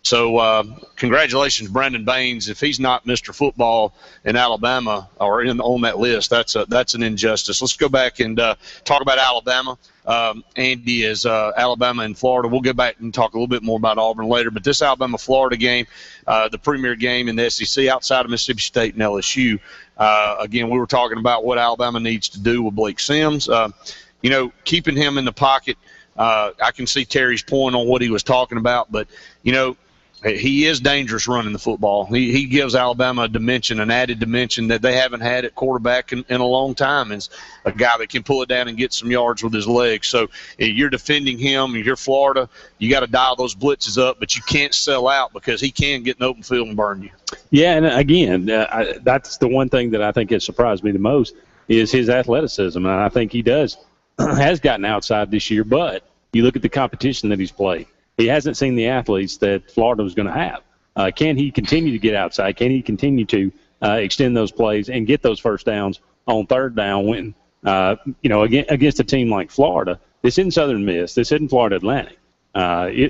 So congratulations, Brandon Baines. If he's not Mr. Football in Alabama or on that list, that's an injustice. Let's go back and talk about Alabama. Andy is Alabama and Florida. We'll go back and talk a little bit more about Auburn later. But this Alabama-Florida game, the premier game in the SEC outside of Mississippi State and LSU, again, we were talking about what Alabama needs to do with Blake Sims. Keeping him in the pocket, I can see Terry's point on what he was talking about, but, he is dangerous running the football. He gives Alabama a dimension, an added dimension that they haven't had at quarterback in a long time. Is a guy that can pull it down and get some yards with his legs. So if you're defending him, if you're Florida, you got to dial those blitzes up, but you can't sell out because he can get in open field and burn you. Yeah, and again, that's the one thing that I think has surprised me the most is his athleticism. And I think he has gotten outside this year, but you look at the competition that he's played. He hasn't seen the athletes that Florida was going to have. Can he continue to get outside? Can he continue to extend those plays and get those first downs on third down when, against a team like Florida? This isn't Southern Miss. This isn't Florida Atlantic.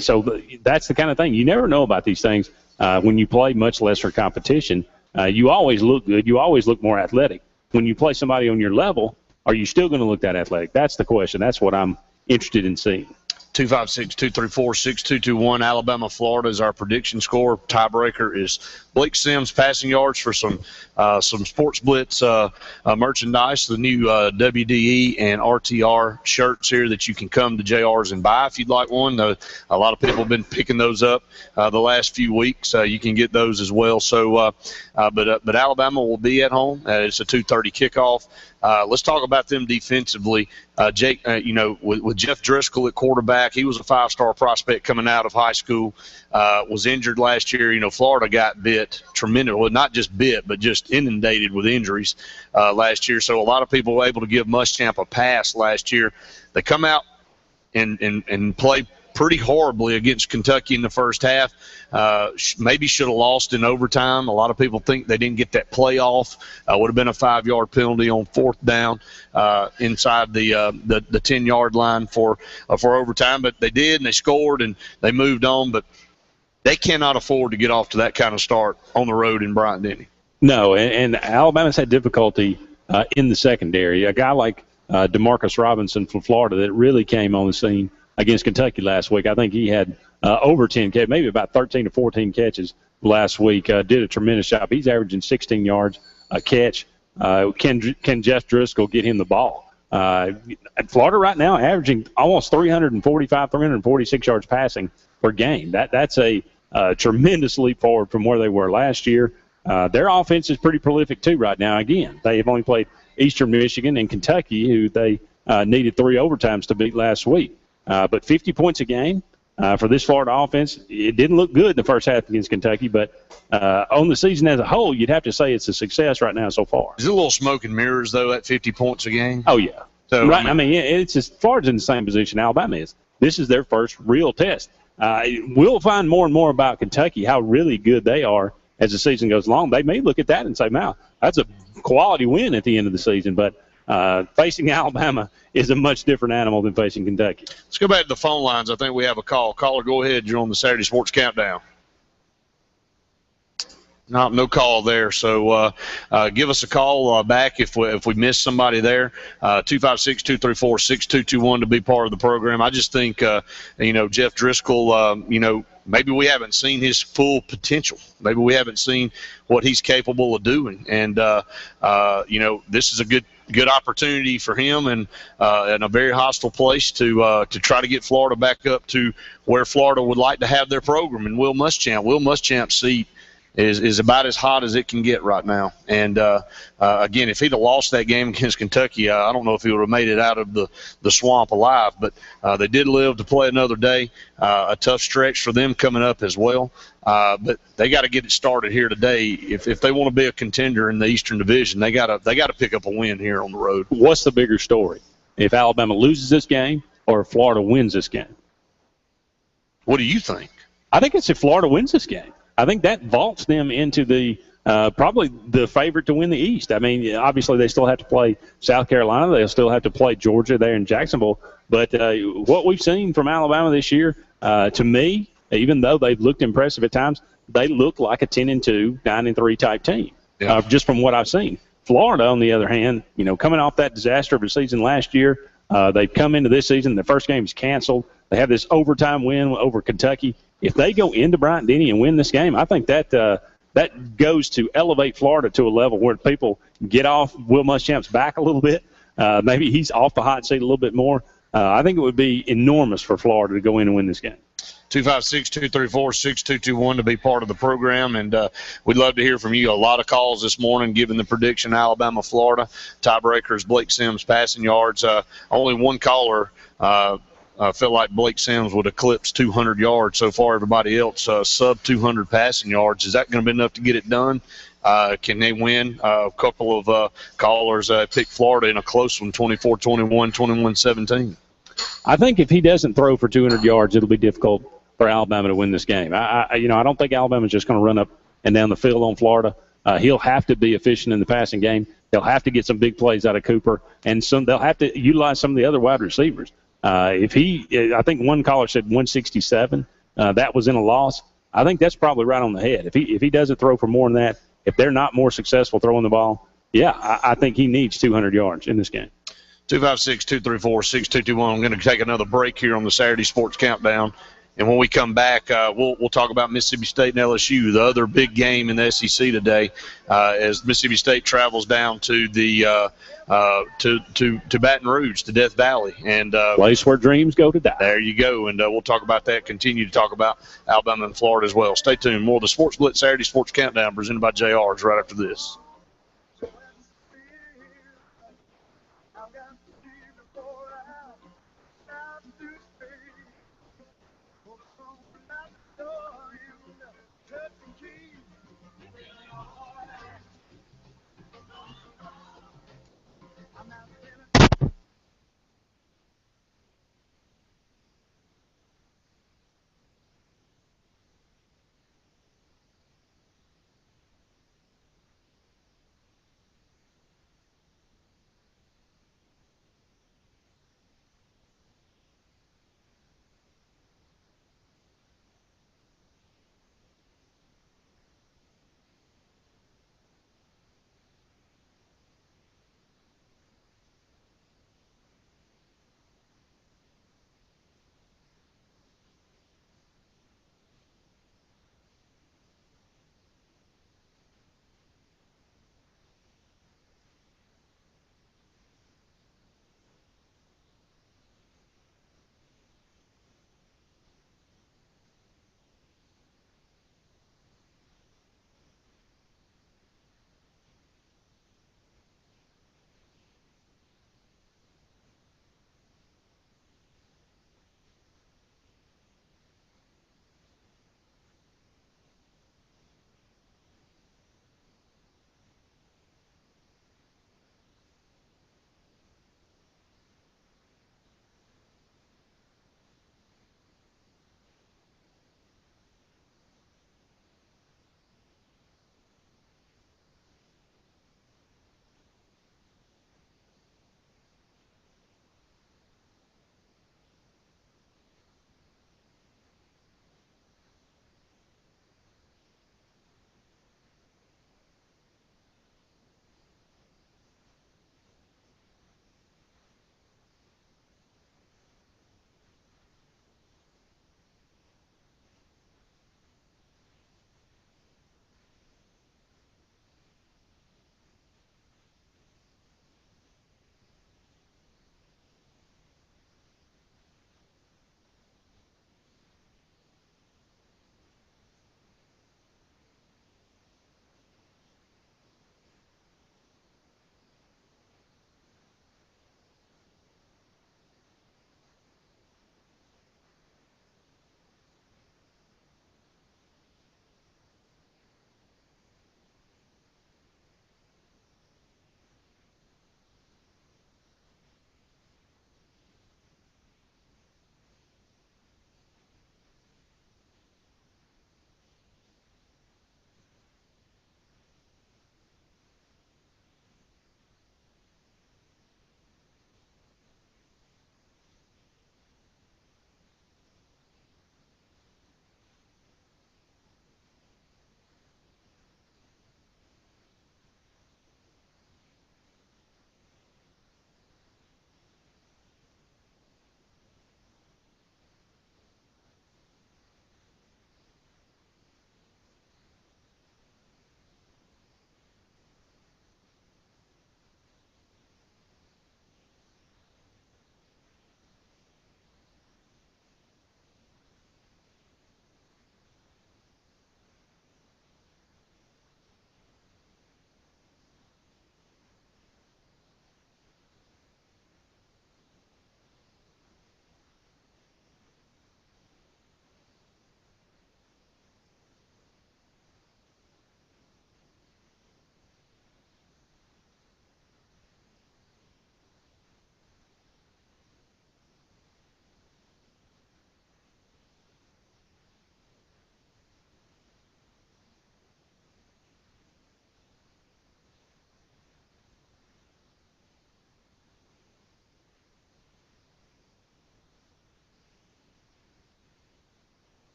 So that's the kind of thing. You never know about these things when you play much lesser competition. You always look good. You always look more athletic. When you play somebody on your level, are you still going to look that athletic? That's the question. That's what I'm interested in seeing. 256-234-6221. Alabama, Florida is our prediction score. Tiebreaker is Blake Sims passing yards for some Sports Blitz merchandise, the new WDE and RTR shirts here that you can come to JR's and buy if you'd like one. A lot of people have been picking those up the last few weeks. You can get those as well. So, but Alabama will be at home. It's a 2:30 kickoff. Let's talk about them defensively. Jake, with Jeff Driscoll at quarterback, he was a 5-star prospect coming out of high school, was injured last year. Florida got bit tremendously. Well, not just bit, but just inundated with injuries last year. So a lot of people were able to give Muschamp a pass last year. They come out and play pretty horribly against Kentucky in the first half. Maybe should have lost in overtime. A lot of people think they didn't get that play off. Would have been a 5-yard penalty on 4th down inside the 10-yard line for overtime. But they did, and they scored, and they moved on. But they cannot afford to get off to that kind of start on the road in Bryant-Denny. No, and Alabama's had difficulty in the secondary. A guy like DeMarcus Robinson from Florida that really came on the scene against Kentucky last week. I think he had over 10 catches, maybe about 13 to 14 catches last week. Did a tremendous job. He's averaging 16 yards a catch. Can Jeff Driscoll get him the ball? Florida right now averaging almost 345, 346 yards passing per game. That's a tremendous leap forward from where they were last year. Their offense is pretty prolific too right now. Again, they have only played Eastern Michigan and Kentucky, who they needed 3 overtimes to beat last week. But 50 points a game for this Florida offense, it didn't look good in the first half against Kentucky, but on the season as a whole, you'd have to say it's a success right now so far. Is it a little smoke and mirrors, though, at 50 points a game? Oh, yeah. So, right. It's just Florida's in the same position Alabama is. This is their first real test. We'll find more and more about Kentucky, how really good they are as the season goes along. They may look at that and say, wow, that's a quality win at the end of the season, but facing Alabama is a much different animal than facing Kentucky. Let's go back to the phone lines. I think we have a call. Caller, go ahead. You're on the Saturday Sports Countdown. No call there. So give us a call back if we miss somebody there. 256-234-6221 to be part of the program. I just think, Jeff Driscoll, maybe we haven't seen his full potential. Maybe we haven't seen what he's capable of doing. And, this is a good opportunity for him and in a very hostile place to try to get Florida back up to where Florida would like to have their program. And Will Muschamp's seat is about as hot as it can get right now. And, again, if he'd have lost that game against Kentucky, I don't know if he would have made it out of the swamp alive. But they did live to play another day. A tough stretch for them coming up as well. But they got to get it started here today. If they want to be a contender in the Eastern Division, they got to pick up a win here on the road. What's the bigger story? If Alabama loses this game or if Florida wins this game? What do you think? I think it's if Florida wins this game. I think that vaults them into the probably the favorite to win the East. I mean, obviously they still have to play South Carolina. They'll still have to play Georgia there in Jacksonville. But what we've seen from Alabama this year, to me, even though they've looked impressive at times, they look like a 10-2, 9-3 type team. Yeah. Just from what I've seen. Florida, on the other hand, coming off that disaster of a season last year, they've come into this season. The first game is canceled. They have this overtime win over Kentucky. If they go into Bryant-Denny and win this game, I think that goes to elevate Florida to a level where people get off Will Muschamp's back a little bit. Maybe he's off the hot seat a little bit more. I think it would be enormous for Florida to go in and win this game. 256-234-6221 to be part of the program, and we'd love to hear from you. A lot of calls this morning giving the prediction Alabama-Florida. Tiebreaker is Blake Sims passing yards. Only one caller felt like Blake Sims would eclipse 200 yards so far. Everybody else sub 200 passing yards. Is that going to be enough to get it done? Can they win? A couple of callers picked Florida in a close one, 24-21, 21-17. I think if he doesn't throw for 200 yards, it'll be difficult for Alabama to win this game. I don't think Alabama's just going to run up and down the field on Florida. He'll have to be efficient in the passing game. They'll have to get some big plays out of Cooper, and they'll have to utilize some of the other wide receivers. I think one caller said 167. That was in a loss. I think that's probably right on the head. If he doesn't throw for more than that, if they're not more successful throwing the ball, I think he needs 200 yards in this game. 256-234-6221. I'm going to take another break here on the Saturday Sports Countdown. And when we come back, we'll talk about Mississippi State and LSU, the other big game in the SEC today, as Mississippi State travels down to the to Baton Rouge, to Death Valley, and place where dreams go to die. There you go, and we'll talk about that. Continue to talk about Alabama and Florida as well. Stay tuned. More of the Sports Blitz Saturday Sports Countdown presented by JR's right after this.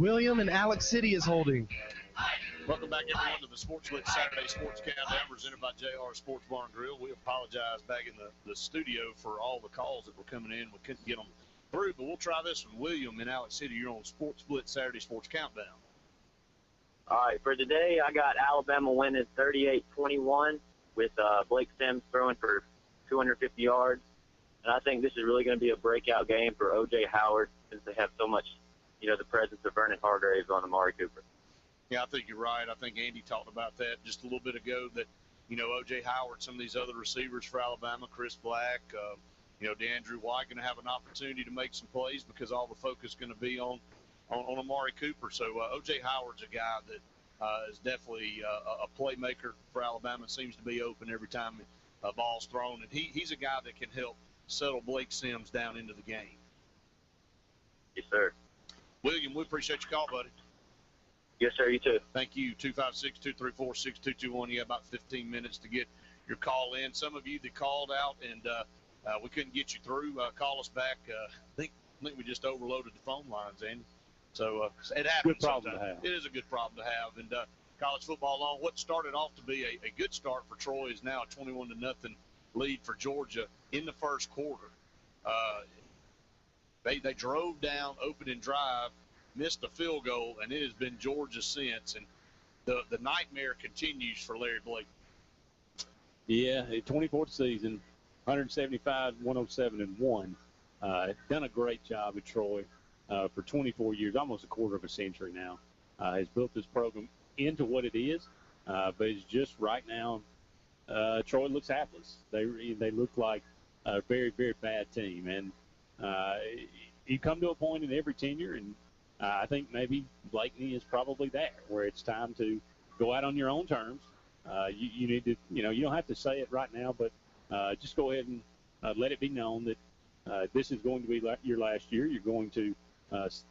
William and Alex City is holding. Welcome back, everyone, to the Sports Blitz Saturday Sports Countdown presented by JR Sports Bar and Grill. We apologize back in the studio for all the calls that were coming in. We couldn't get them through, but we'll try this one. William in Alex City, you're on Sports Blitz Saturday Sports Countdown. All right, for today, I got Alabama winning 38-21 with Blake Sims throwing for 250 yards. And I think this is really going to be a breakout game for O.J. Howard since they have so much, the presence of Vernon Hargraves on Amari Cooper. Yeah, I think you're right. I think Andy talked about that just a little bit ago that, O.J. Howard, some of these other receivers for Alabama, Chris Black, DeAndre White, going to have an opportunity to make some plays because all the focus is going to be on Amari Cooper. So O.J. Howard's a guy that is definitely a playmaker for Alabama. Seems to be open every time a ball's thrown. And he's a guy that can help settle Blake Sims down into the game. Yes, sir. William, we appreciate your call, buddy. Yes, sir. You too. Thank you. 256-234-6221. You got about 15 minutes to get your call in. Some of you that called out and we couldn't get you through, call us back. I think we just overloaded the phone lines, Andy. So it happens. Good problem to have. It is a good problem to have. And college football on what started off to be a good start for Troy is now a 21-0 lead for Georgia in the first quarter. They drove down opening drive, missed a field goal, and it has been Georgia since. And the nightmare continues for Larry Blake. Yeah, 24th season, 175, 107, and 1. Done a great job at Troy for 24 years, almost a quarter of a century now. Has built this program into what it is, but it's just right now, Troy looks hapless. They look like a very, very bad team. And you come to a point in every tenure, and I think maybe Blakeney is probably there, where it's time to go out on your own terms. You need to, you don't have to say it right now, but just go ahead and let it be known that this is going to be your last year. You're going to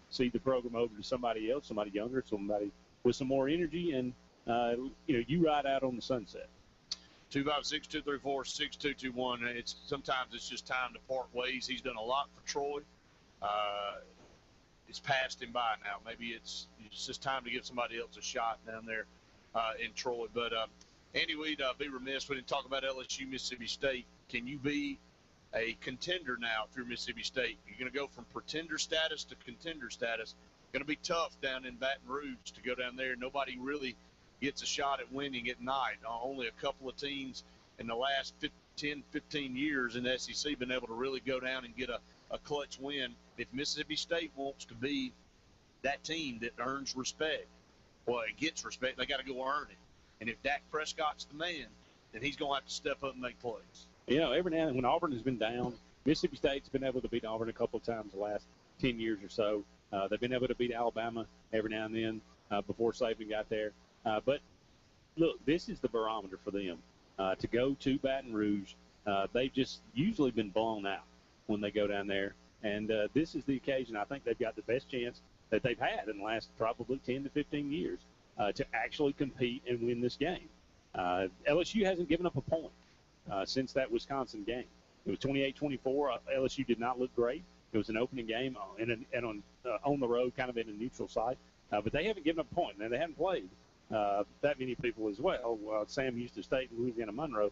cede the program over to somebody else, somebody younger, somebody with some more energy, and you ride out on the sunset. 256-234-6221. Sometimes it's just time to part ways. He's done a lot for Troy. It's passed him by now. Maybe it's just time to give somebody else a shot down there in Troy. But Andy, we'd be remiss. We didn't talk about LSU, Mississippi State. Can you be a contender now if you're Mississippi State? You're going to go from pretender status to contender status. Going to be tough down in Baton Rouge to go down there. Nobody really gets a shot at winning at night. Only a couple of teams in the last 10, 15 years in the SEC been able to really go down and get a clutch win. If Mississippi State wants to be that team that earns respect, well, it gets respect, they got to go earn it. And if Dak Prescott's the man, then he's going to have to step up and make plays. Every now and then when Auburn has been down, Mississippi State's been able to beat Auburn a couple of times the last 10 years or so. They've been able to beat Alabama every now and then before Saban got there. But, look, this is the barometer for them. To go to Baton Rouge, they've just usually been blown out when they go down there. And this is the occasion I think they've got the best chance that they've had in the last probably 10 to 15 years to actually compete and win this game. LSU hasn't given up a point since that Wisconsin game. It was 28-24. LSU did not look great. It was an opening game and on the road, kind of in a neutral site. But they haven't given up a point. Now, they haven't played that many people as well. Sam Houston State and Louisiana Monroe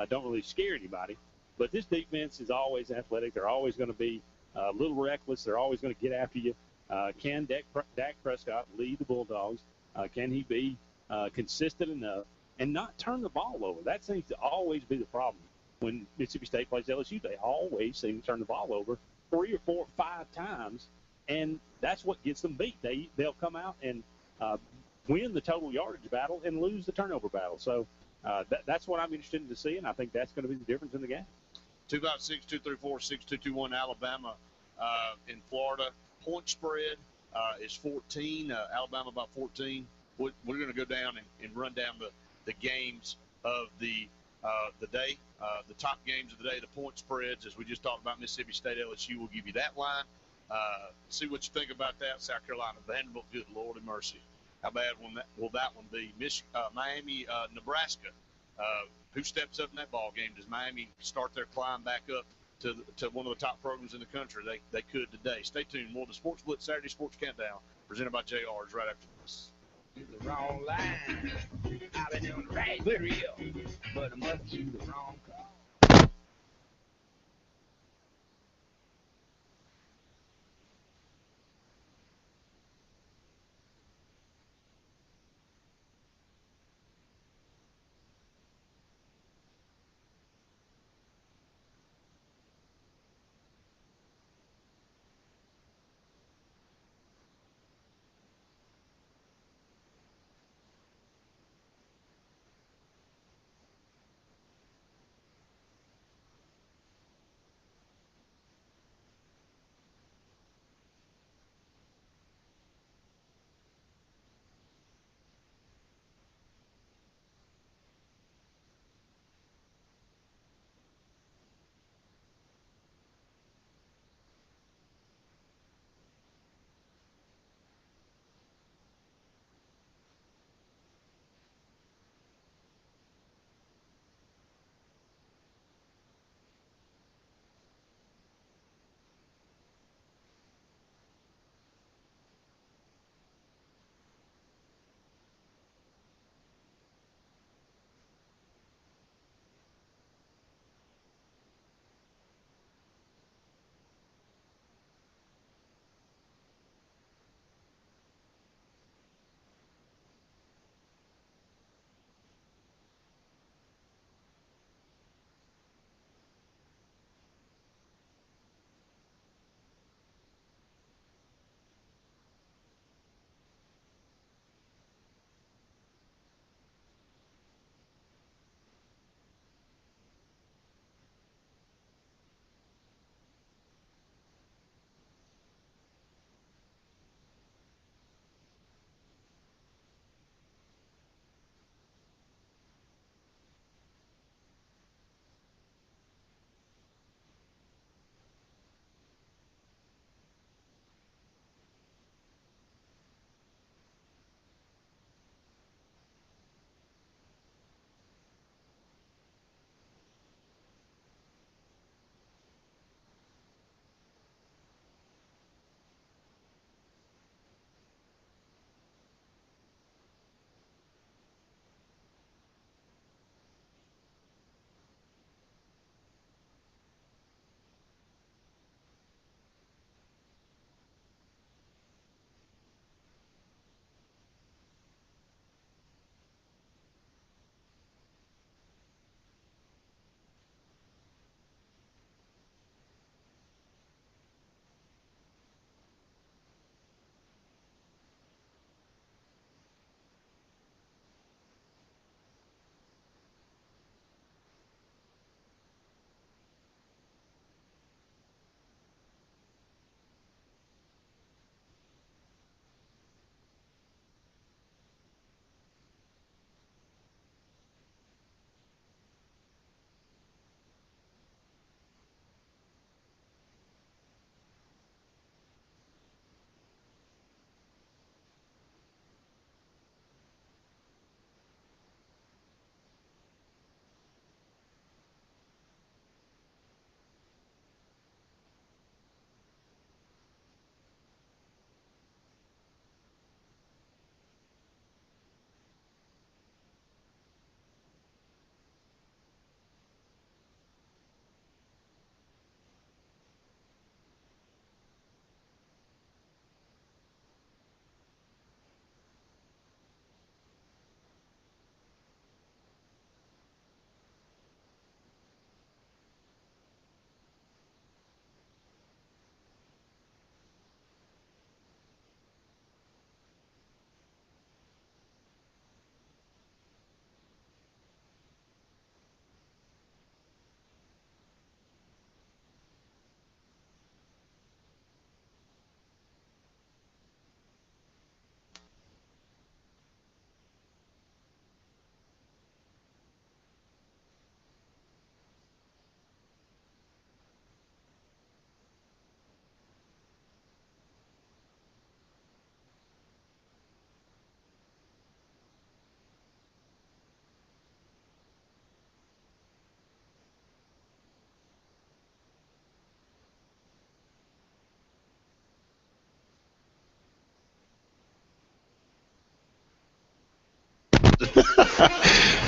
don't really scare anybody. But this defense is always athletic. They're always going to be a little reckless. They're always going to get after you. Can Dak Prescott lead the Bulldogs? Can he be consistent enough and not turn the ball over? That seems to always be the problem when Mississippi State plays LSU. They always seem to turn the ball over 3 or 4 or 5 times, and that's what gets them beat. They'll come out and win the total yardage battle and lose the turnover battle. So that's what I'm interested in to see, and I think that's going to be the difference in the game. 256-234-6221, Alabama in Florida. Point spread is 14. Alabama by 14. We're going to go down and run down the games of the day, the top games of the day, the point spreads. As we just talked about, Mississippi State, LSU will give you that line. See what you think about that. South Carolina, Vanderbilt, good Lord have mercy. How bad will that one be? Miami, Nebraska. Who steps up in that ball game? Does Miami start their climb back up to one of the top programs in the country? They could today. Stay tuned. More of the Sports Blitz Saturday Sports Countdown presented by JR's right after this. The wrong line. I've been doing right for real, but I must choose the wrong call.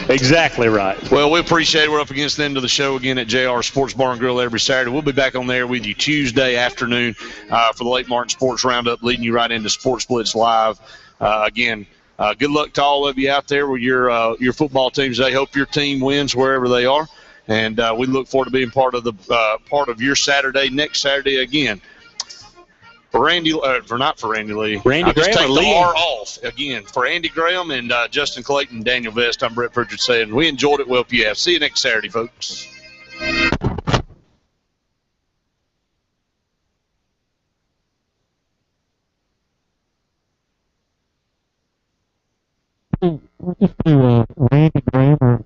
Exactly right. Well, we appreciate it. We're up against the end of the show again at JR Sports Bar and Grill every Saturday. We'll be back on there with you Tuesday afternoon for the Lake Martin Sports Roundup, leading you right into Sports Blitz Live. Again, good luck to all of you out there with your football teams. I hope your team wins wherever they are, and we look forward to being part of your Saturday next Saturday again. For Randy, not for Randy Lee. Randy Graham take or the Lee? R off again. For Andy Graham and Justin Clayton, Daniel Vest, I'm Brett Pritchard saying we enjoyed it. Well, yeah. See you next Saturday, folks. Randy Graham